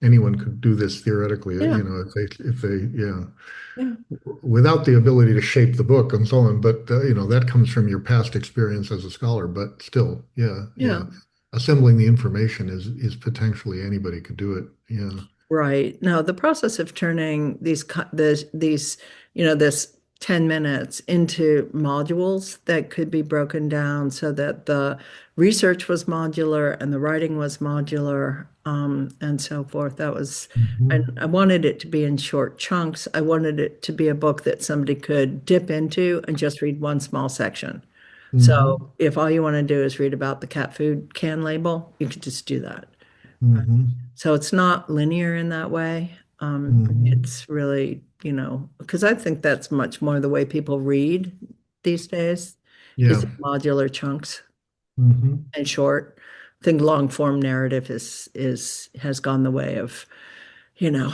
Anyone could do this theoretically, Yeah, yeah, yeah, without the ability to shape the book and so on. But that comes from your past experience as a scholar. But still, yeah, yeah, yeah. assembling the information is potentially anybody could do it. Yeah. Right. Now, the process of turning this 10 minutes into modules that could be broken down so that the research was modular and the writing was modular, and so forth. I Hmm. wanted it to be in short chunks. I wanted it to be a book that somebody could dip into and just read one small section. Hmm. So if all you want to do is read about the cat food can label, you could just do that. Hmm. So it's not linear in that way. Hmm. It's really, because I think that's much more the way people read these days is Yeah. in modular chunks Hmm. and short. I think long form narrative has gone the way of, you know,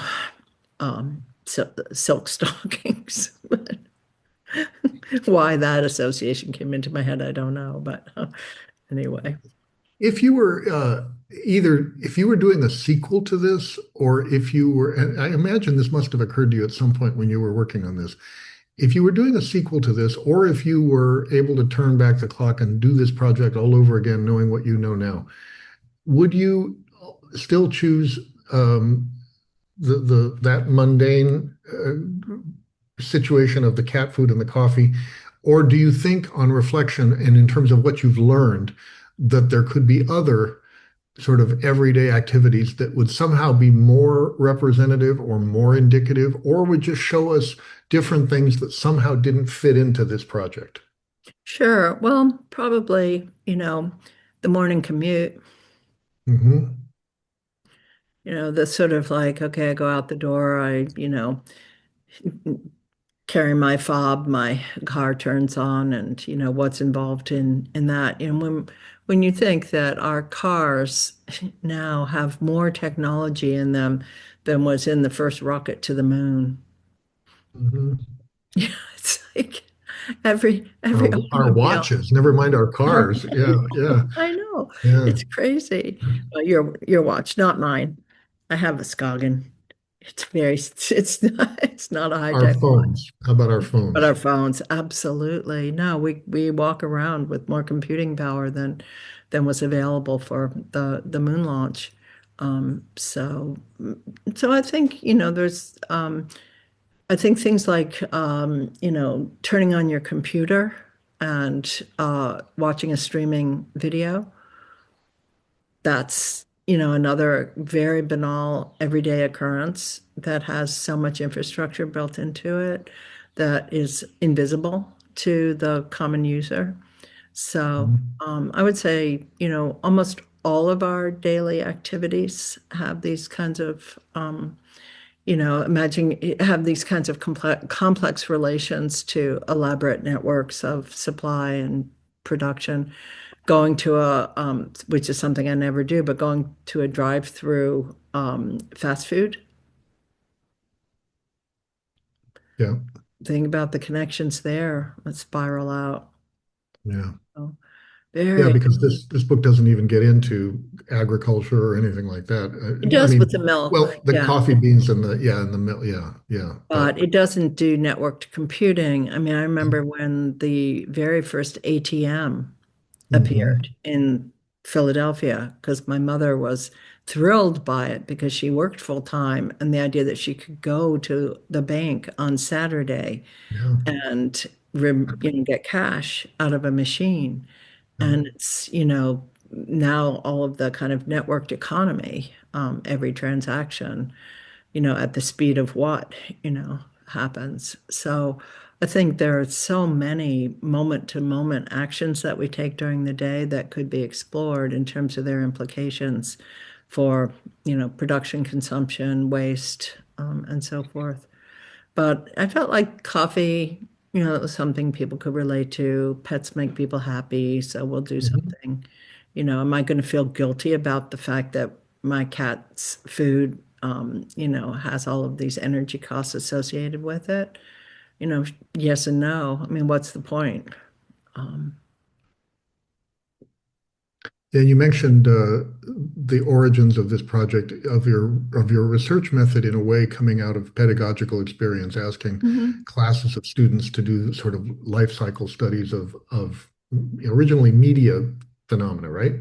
silk stockings. Why that association came into my head, I don't know. But anyway, If you were either if you were doing a sequel to this, or if you were, and I imagine this must have occurred to you at some point when you were working on this. If you were doing a sequel to this, or if you were able to turn back the clock and do this project all over again, knowing what you know now, would you still choose the that mundane situation of the cat food and the coffee, or do you think, on reflection and in terms of what you've learned, that there could be other sort of everyday activities that would somehow be more representative or more indicative, or would just show us different things that somehow didn't fit into this project? sure. Well, probably, the morning commute. Hmm. The sort of like, okay, I go out the door, carry my fob, my car turns on, and what's involved in that. When you think that our cars now have more technology in them than was in the first rocket to the moon. Hmm. It's like every Our automobile. watches, never mind our cars. Yeah, yeah, I know. yeah. It's crazy. Your watch, not mine. I have a Scoggin. It's not a Our high-tech watch. phones. How about our But phones? our phones, absolutely. No, we walk around with more computing power than was available for the moon launch. So I think, I think things like, turning on your computer and watching a streaming video, that's, another very banal everyday occurrence that has so much infrastructure built into it that is invisible to the common user. So Mhm. I would say, almost all of our daily activities have these kinds of imagine have these kinds of complex relations to elaborate networks of supply and production. Going to which is something I never do, but going to a drive-through fast food. Yeah, Think about the connections there that spiral out. yeah. So Yeah, Very. because this book doesn't even get into agriculture or anything like that. It I does with mean, the milk, well, the yeah, coffee beans and the yeah and the milk, yeah, yeah, but but it doesn't do networked computing. I mean, I remember when the very first ATM appeared hmm in Philadelphia because my mother was thrilled by it because she worked full time and the idea that she could go to the bank on Saturday yeah, and get cash out of a machine. yeah, And it's, now all of the kind of networked economy, every transaction, at the speed of what, happens. So I think there are so many moment to moment actions that we take during the day that could be explored in terms of their implications for, production, consumption, waste, and so forth. But I felt like coffee, it was something people could relate to. Pets make people happy, so we'll do hmm something. Am I going to feel guilty about the fact that my cat's food, has all of these energy costs associated with it? Yes and no. I mean, what's the point? Um, And you mentioned the origins of this project, of your research method, in a way coming out of pedagogical experience, asking Mhm. classes of students to do sort of life cycle studies of originally media phenomena, right?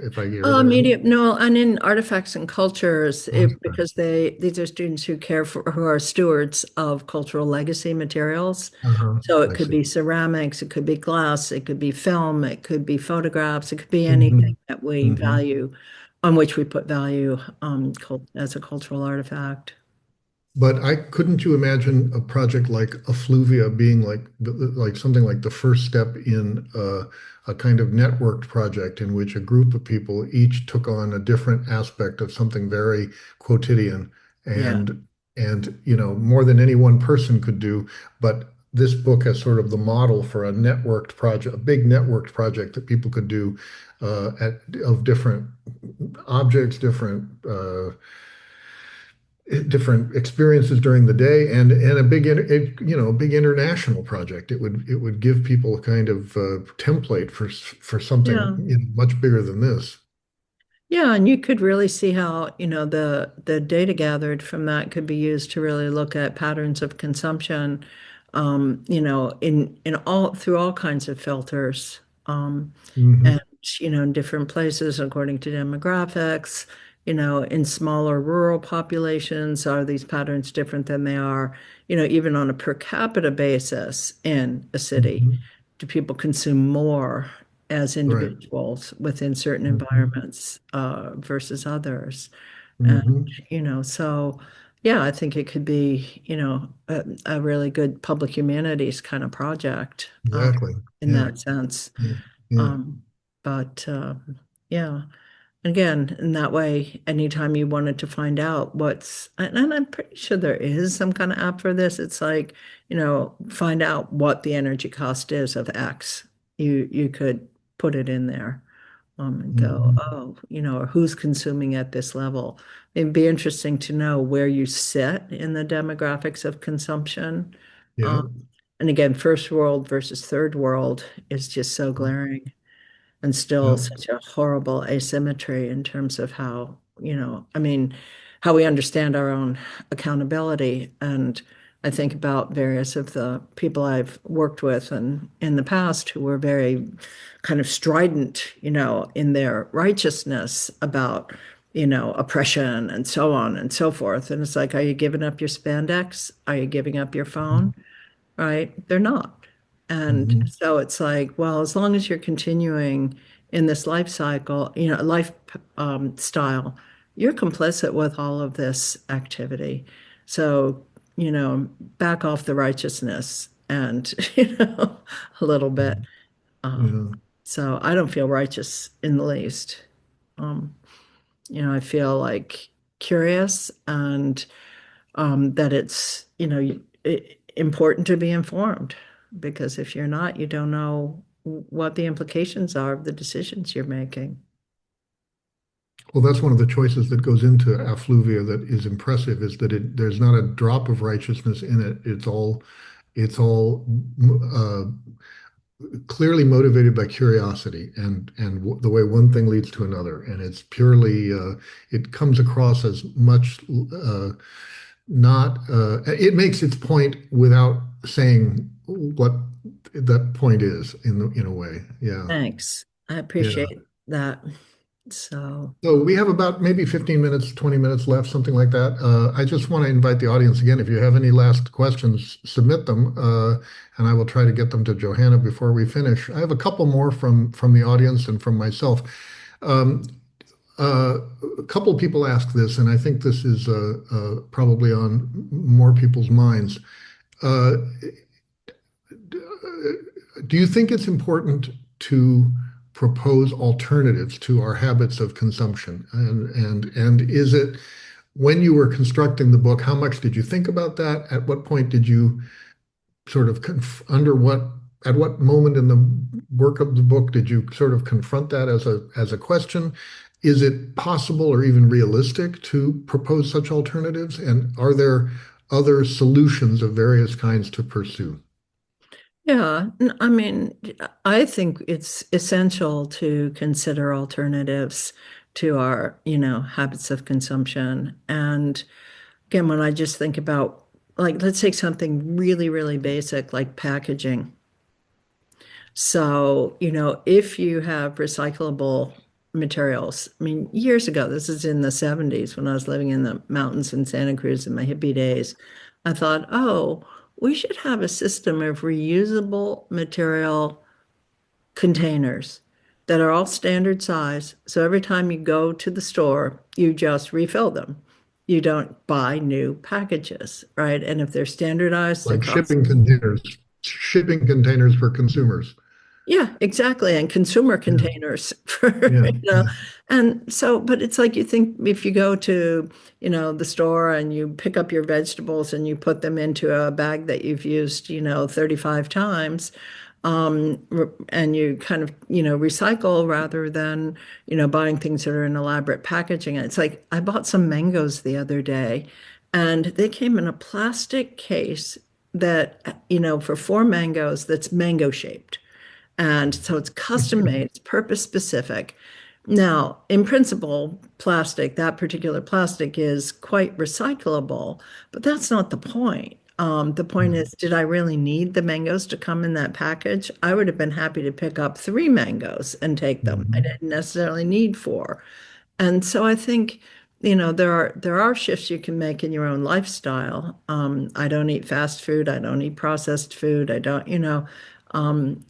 If I hear that right. Media, no, and in artifacts and cultures, Artifacts. because these are students who are stewards of cultural legacy materials. Uh-huh. So it I could see. be ceramics, it could be glass, it could be film, it could be photographs, it could be hmm anything that we hmm value, on which we put value, as a cultural artifact. But couldn't you imagine a project like Affluvia being like something like the first step in a kind of networked project in which a group of people each took on a different aspect of something very quotidian Yeah, and more than any one person could do, but this book has sort of the model for a networked project, a big networked project that people could do of different objects, different experiences during the day and a a big international project. It would give people a kind of template for something yeah. much bigger than this. Yeah, and you could really see how, the data gathered from that could be used to really look at patterns of consumption, in all through all kinds of filters, and hmm in different places according to demographics, in smaller rural populations, are these patterns different than they are, even on a per capita basis in a city? hmm Do people consume more as Right. individuals within certain hmm environments versus others? And, hmm so yeah, I think it could be, a really good public humanities kind of project Exactly. in Yeah. that sense. Yeah. Yeah. Um, but yeah, again, in that way, anytime you wanted to find out and I'm pretty sure there is some kind of app for this. It's like, find out what the energy cost is of X. You could put it in there, and go, hmm oh, or who's consuming at this level. It'd be interesting to know where you sit in the demographics of consumption. Yeah. Um, and again, first world versus third world is just so glaring and still Yeah. such a horrible asymmetry in terms of how, I mean, how we understand our own accountability. And I think about various of the people I've worked with and in the past who were very kind of strident, in their righteousness about, oppression and so on and so forth. And it's like, are you giving up your spandex? Are you giving up your phone? Right? They're not. And hmm so it's like, well, as long as you're continuing in this life cycle, life style, you're complicit with all of this activity. So, back off the righteousness and, a little bit. Um, Yeah. so I don't feel righteous in the least. Um, I feel like curious and that it's, important to be informed because if you're not, you don't know what the implications are of the decisions you're making. Well, that's one of the choices that goes into Affluvia that is impressive, is that there's not a drop of righteousness in it. It's all clearly motivated by curiosity and the way one thing leads to another, and it's purely it comes across as much not it makes its point without saying what that point is in a way. Yeah. Thanks. I Yeah. appreciate that. So, So we have about maybe 15 minutes, 20 minutes left, something like that. I just want to invite the audience again. If you have any last questions, submit them, and I will try to get them to Johanna before we finish. I have a couple more from the audience and from myself. Um, a couple of people asked this, and I think this is probably on more people's minds. Uh, do you think it's important to propose alternatives to our habits of consumption? And is it when you were constructing the book, how much did you think about that? At what point did you sort of under what at what moment in the work of the book did you sort of confront that as a question? Is it possible or even realistic to propose such alternatives? And are there other solutions of various kinds to pursue? yeah, I mean, I think it's essential to consider alternatives to our, habits of consumption. And again, when I just think about, like, let's take something really, really basic like packaging. So, if you have recyclable materials, I mean, years ago, this is in the 70s when I was living in the mountains in Santa Cruz in my hippie days, I thought, oh, we should have a system of reusable material containers that are all standard size. So every time you go to the store, you just refill them. You don't buy new packages, right? And if they're standardized Like across. shipping containers for consumers. Yeah, exactly. And consumer Yeah, containers for, yeah, yeah. and so, but it's like you think if you go to, the store and you pick up your vegetables and you put them into a bag that you've used, 35 times, and you kind of, recycle rather than, buying things that are in elaborate packaging. And it's like I bought some mangoes the other day and they came in a plastic case that, for four mangoes that's mango shaped. And so it's custom made, it's purpose specific. Now, in principle, plastic, that particular plastic is quite recyclable, but that's not the point. The point is, did I really need the mangoes to come in that package? I would have been happy to pick up three mangoes and take them. I Mhm. didn't necessarily need four. And so I think, there are shifts you can make in your own lifestyle. I don't eat fast food. I don't eat processed food. I don't,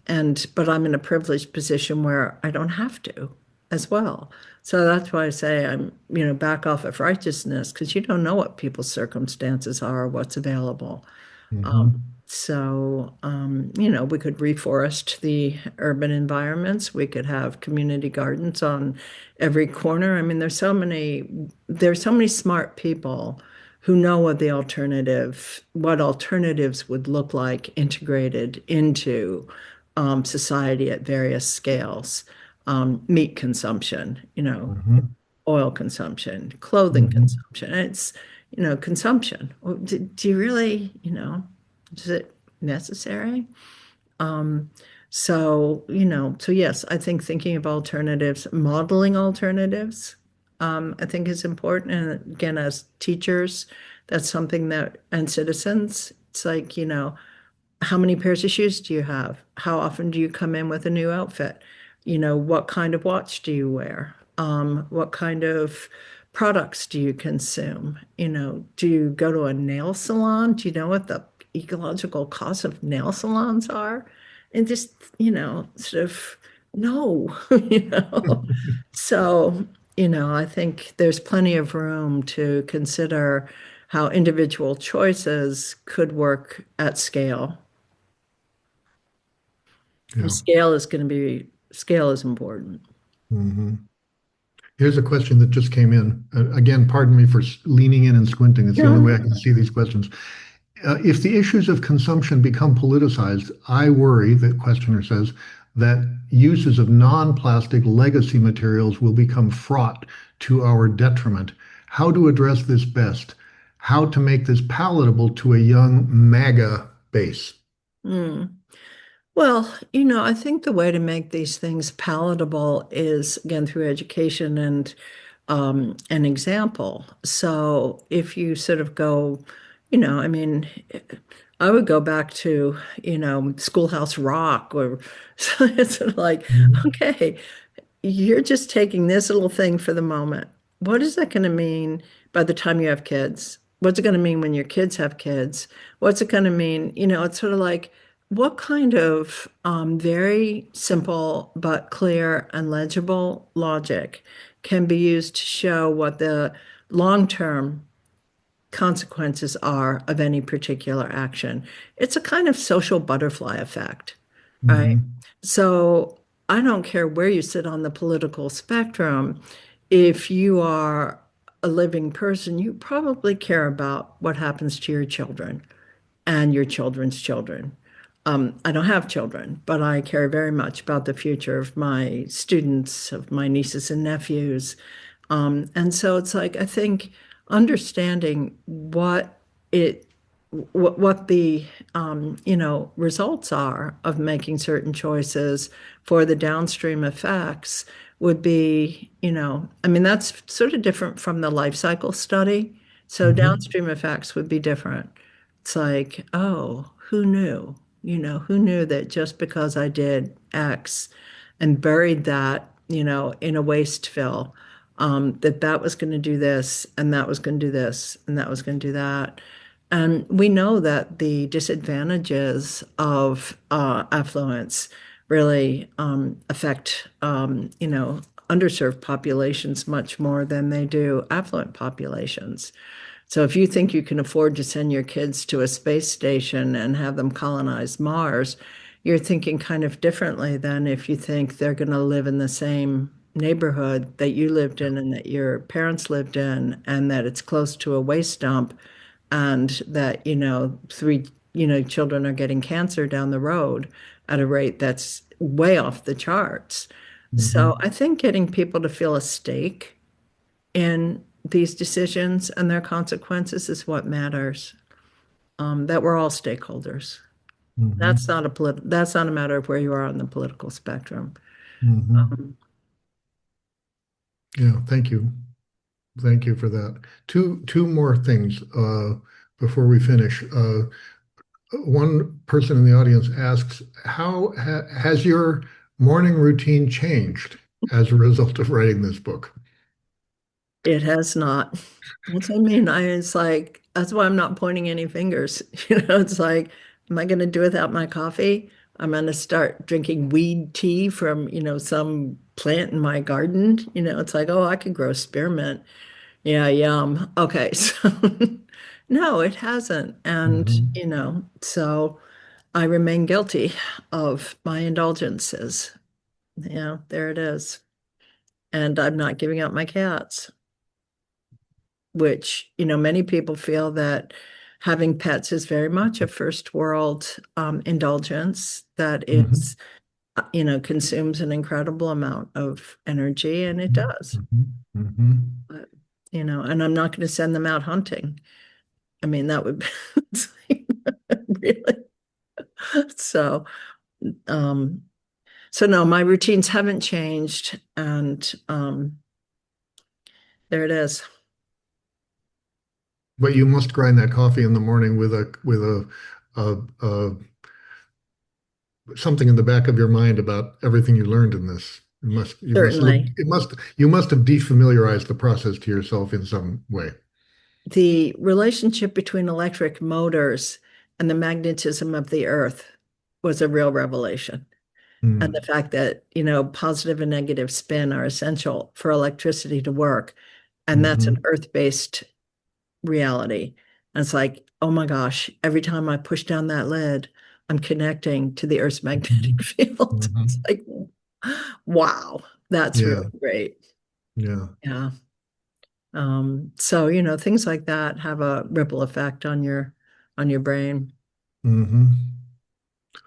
and but I'm in a privileged position where I don't have to as well. So that's why I say I'm, back off of righteousness because you don't know what people's circumstances are or what's available. Um, Mhm. we could reforest the urban environments. We could have community gardens on every corner. I mean, there's so many smart people who know what alternatives would look like integrated into society at various scales. Meat consumption, Mhm. oil consumption, clothing Mhm. consumption. It's, consumption. Well, do you really, is it necessary? Um, so yes, I think thinking of alternatives, modeling alternatives, I think is important. And again, as teachers, that's something and citizens, it's like, how many pairs of shoes do you have? How often do you come in with a new outfit? What kind of watch do you wear? What kind of products do you consume? Do you go to a nail salon? Do you know what the ecological costs of nail salons are? And just, sort of no, you know. So, I think there's plenty of room to consider how individual choices could work at scale. Yeah. Scale is important. Mhm. Here's a question that just came in. Again, pardon me for leaning in and squinting. It's the only way I No. can see these questions. If the issues of consumption become politicized, I worry, the questioner says, that uses of non-plastic legacy materials will become fraught to our detriment. How to address this best? How to make this palatable to a young MAGA base? Hmm. Well, I think the way to make these things palatable is again through education and an example. So if you sort of go, I mean, I would go back to, Schoolhouse Rock or so it's sort of like, Mhm. okay, you're just taking this little thing for the moment. What is that going to mean by the time you have kids? What's it going to mean when your kids have kids? What's it going to mean? It's sort of like what kind of very simple but clear and legible logic can be used to show what the long-term consequences are of any particular action. It's a kind of social butterfly effect, right? Mhm. So I don't care where you sit on the political spectrum. If you are a living person, you probably care about what happens to your children and your children's children. I don't have children, but I care very much about the future of my students, of my nieces and nephews. And so it's like, I think understanding it, what the, results are of making certain choices for the downstream effects would be, I mean, that's sort of different from the life cycle study. So Mhm. downstream effects would be different. It's like, oh, who knew? Who knew that just because I did X and buried that, in a waste fill, that was going to do this, and that was going to do this, and that was going to do that. And we know that the disadvantages of affluence really affect, underserved populations much more than they do affluent populations. So if you think you can afford to send your kids to a space station and have them colonize Mars, you're thinking kind of differently than if you think they're going to live in the same neighborhood that you lived in and that your parents lived in, and that it's close to a waste dump, and that, three, children are getting cancer down the road at a rate that's way off the charts. So Mhm. I think getting people to feel a stake in these decisions and their consequences is what matters. That we're all stakeholders. Mhm. That's not a matter of where you are on the political spectrum. Mhm. Um, Yeah, thank you. Thank you for that. Two more things before we finish. One person in the audience asks, how has your morning routine changed as a result of writing this book? it has not. That's what I mean. It's like that's why I'm not pointing any fingers. It's like, am I going to do without my coffee? I'm going to start drinking weed tea from, some plant in my garden. It's like, oh, I could grow spearmint. Yeah, yum. Okay, so no, it hasn't. And, Mhm. so I remain guilty of my indulgences. Yeah, there it is. And I'm not giving up my cats, which, many people feel that having pets is very much a first world indulgence, that Mhm. it's, consumes an incredible amount of energy, and it Mhm. does. Mhm. Mhm. But, and I'm not going to send them out hunting. I mean, that would be really so. Um, so no, my routines haven't changed, and there it is. But you must grind that coffee in the morning with a something in the back of your mind about everything you learned in this. Certainly, You must have defamiliarized the process to yourself in some way. the relationship between electric motors and the magnetism of the Earth was a real revelation. And the Mm. fact that, positive and negative spin are essential for electricity to work. And that's an Hmm. Earth-based reality. And it's like, oh my gosh, every time I push down that lid, I'm connecting to the Earth's magnetic Hmm. field. It's Hmm. like, wow, that's really Yeah, great. yeah. Yeah. So, things like that have a ripple effect on your brain. Hmm.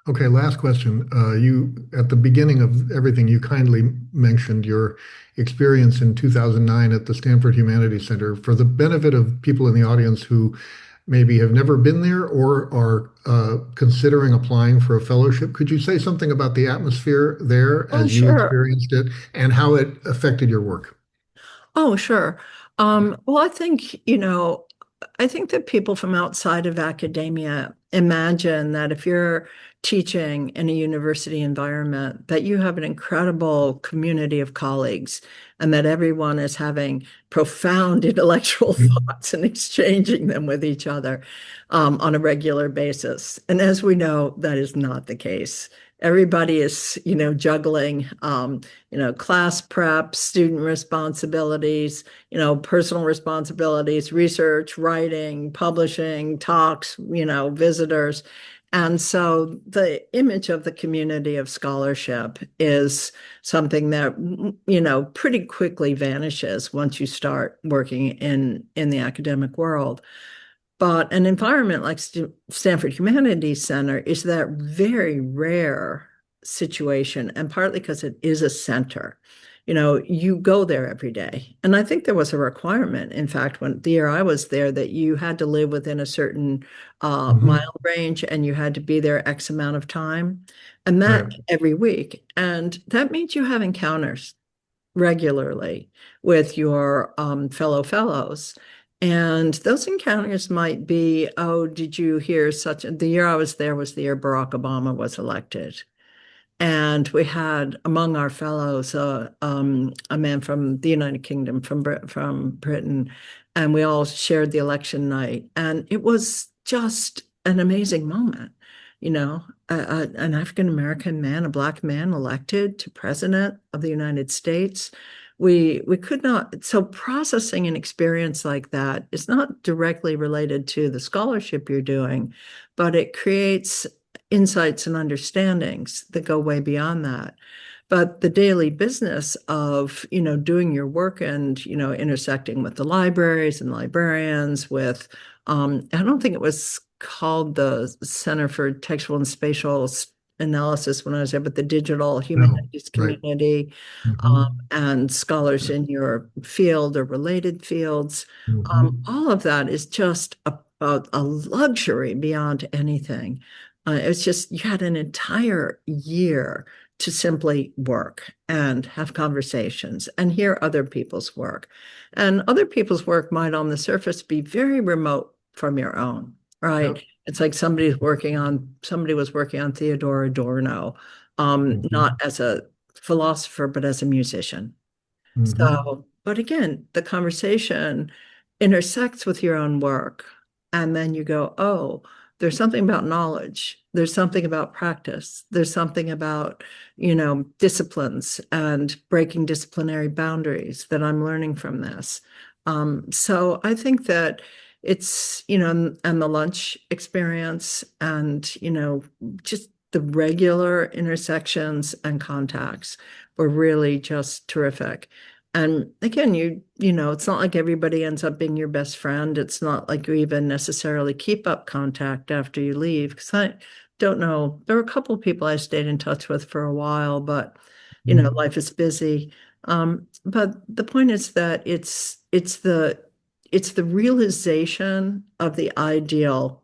Okay, last question. You, at the beginning of everything, you kindly mentioned your experience in 2009 at the Stanford Humanities Center. For the benefit of people in the audience who maybe have never been there or are considering applying for a fellowship. Could you say something about the atmosphere there Oh, as you sure. experienced it and how it affected your work? Oh, sure. Well, I think that people from outside of academia imagine that if you're teaching in a university environment, that you have an incredible community of colleagues and that everyone is having profound intellectual thoughts and exchanging them with each other on a regular basis. And as we know, that is not the case. Everybody is, juggling, class prep, student responsibilities, personal responsibilities, research, writing, publishing, talks, visitors. And so the image of the community of scholarship is something that, pretty quickly vanishes once you start working in the academic world. But an environment like Stanford Humanities Center is that very rare situation, and partly because it is a center. You go there every day. And I think there was a requirement, in fact, when the year I was there, that you had to live within a certain Hmm. mile range and you had to be there X amount of time, and that Right. every week. And that means you have encounters regularly with your fellow fellows. And those encounters might be, oh, did you hear the year I was there was the year Barack Obama was elected. And we had among our fellows a man from the United Kingdom, from Britain, and we all shared the election night. And it was just an amazing moment, an African American man, a Black man elected to president of the United States. We could not, so processing an experience like that is not directly related to the scholarship you're doing, but it creates insights and understandings that go way beyond that. But the daily business of, doing your work and, intersecting with the libraries and librarians with, I don't think it was called the Center for Textual and Spatial Analysis when I was there, but the digital No. humanities Right. community, Hmm. and scholars in your field or related fields. Hmm. All of that is just a luxury beyond anything. It's just you had an entire year to simply work and have conversations and hear other people's work. And other people's work might on the surface be very remote from your own, right? Yep. It's like somebody was working on Theodore Adorno, not Hmm. as a philosopher, but as a musician. Hmm. So, but again, the conversation intersects with your own work. And then you go, oh, there's something about knowledge. There's something about practice. There's something about, disciplines and breaking disciplinary boundaries that I'm learning from this. So I think that it's, and the lunch experience and, just the regular intersections and contacts were really just terrific. And again, it's not like everybody ends up being your best friend. It's not like you even necessarily keep up contact after you leave. Because I don't know, there were a couple of people I stayed in touch with for a while, but Hmm. life is busy. But the point is that it's the realization of the ideal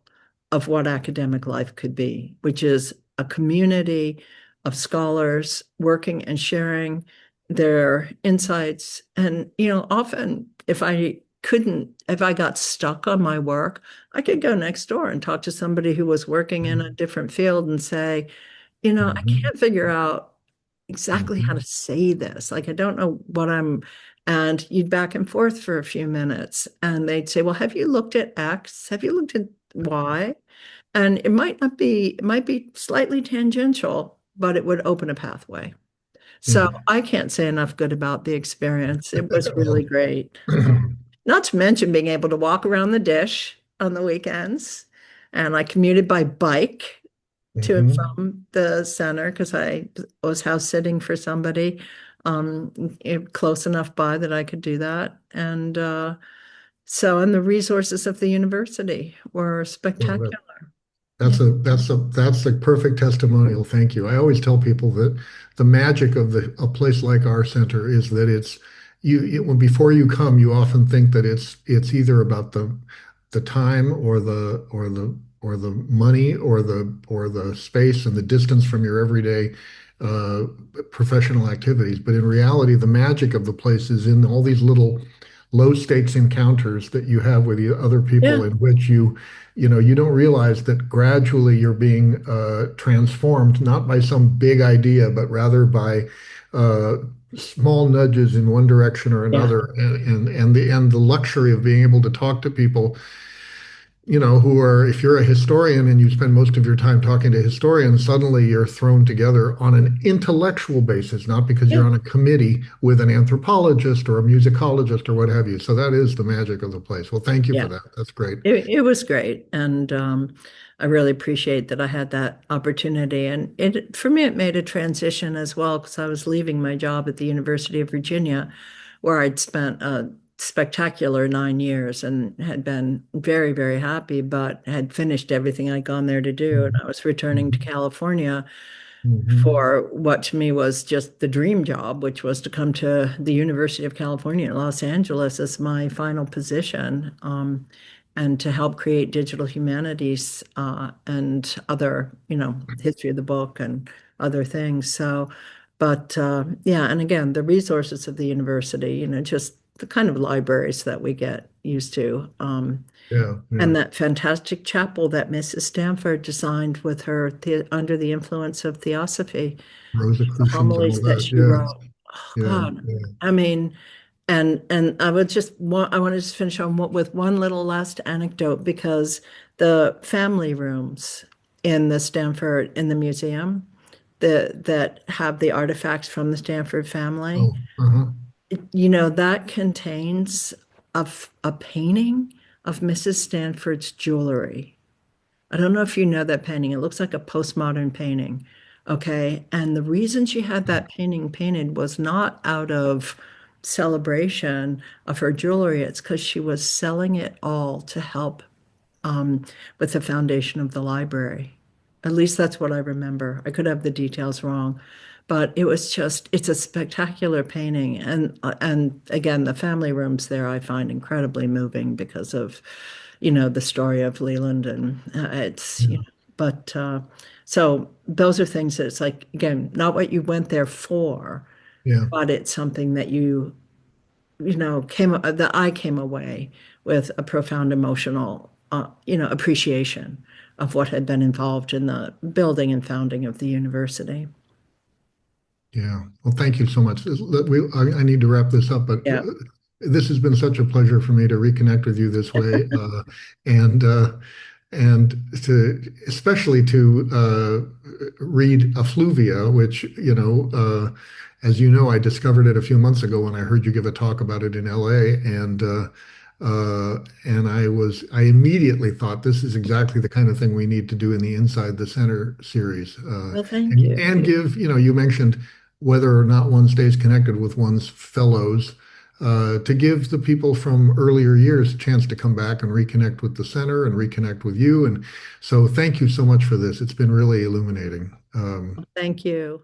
of what academic life could be, which is a community of scholars working and sharing their insights. And, often if I got stuck on my work, I could go next door and talk to somebody who was working in a different field and say, I Hmm. can't figure out exactly how Hmm. to say this. Like, I don't know and you'd back and forth for a few minutes and they'd say, well, have you looked at X? Have you looked at Y? And it might be slightly tangential, but it would open a pathway. So Yeah. I can't say enough good about the experience. It was really Well, great. Not to mention being able to walk around the dish on the weekends. And I commuted by bike to and hmm. from the center because I was house sitting for somebody close enough by that I could do that. And the resources of the university were Well, spectacular. Yeah. that's a perfect testimonial. Thank you. I always tell people that the magic of a place like our center is that it's when before you come, you often think that it's either about the time or the money or the space and the distance from your everyday uh, professional activities. But in reality, the magic of the place is in all these little low stakes encounters that you have with the other Yeah, people in which you don't realize that gradually you're being transformed, not by some big idea, but rather by uh, small nudges in one direction or yeah, another, and the luxury of being able to talk to people, who are, if you're a historian and you spend most of your time talking to historians, suddenly you're thrown together on an intellectual basis, not because yeah, you're on a committee with an anthropologist or a musicologist or what have you. So that is the magic of the place. Well, thank you for yeah. that. That's great. It was great, and I really appreciate that I had that opportunity. And it for me, it made a transition as well because I was leaving my job at the University of Virginia, where I'd spent a spectacular 9 years and had been very, very happy, but had finished everything I'd gone there to do. And Mhm. I was returning to Mhm. California Mhm. for what to me was just the dream job, which was to come to the University of California in Los Angeles as my final position, and to help create digital humanities and other, history of the book and other things. So, but yeah, and again, the resources of the university, just the kind of libraries that we get used to. Yeah, yeah. And that fantastic chapel that Mrs. Stanford designed with her under the influence of theosophy, the Rosicrucians and all homilies that that. she Yeah, wrote. Oh yeah, God. yeah. I mean, and I want to just finish on with one little last anecdote because the family rooms in the Stanford in the museum that have the artifacts from the Stanford family, Oh, uh-huh. that contains a painting of Mrs. Stanford's jewelry. I don't know if you know that painting. It looks like a postmodern painting. Okay. And the reason she had that painting painted was not out of celebration of her jewelry. It's because she was selling it all to help um, with the foundation of the library. At least that's what I remember. I could have the details wrong, but it's a spectacular painting. And again, the family rooms there I find incredibly moving because of, the story of Leland and Yeah, but so those are things that it's like, again, not what you went there for, yeah. but it's something that that I came away with a profound emotional, appreciation of what had been involved in the building and founding of the university. Yeah. Well, thank you so much. I need to wrap this up, but Yeah. this has been such a pleasure for me to reconnect with you this way, and uh, and to especially to read Affluvia, which as you know, I discovered it a few months ago when I heard you give a talk about it in LA, and I immediately thought this is exactly the kind of thing we need to do in the Inside the Center series, Well, thank you. and give, you mentioned whether or not one stays connected with one's fellows, to give the people from earlier years a chance to come back and reconnect with the center and reconnect with you. And so thank you so much for this. It's been really illuminating. Thank you.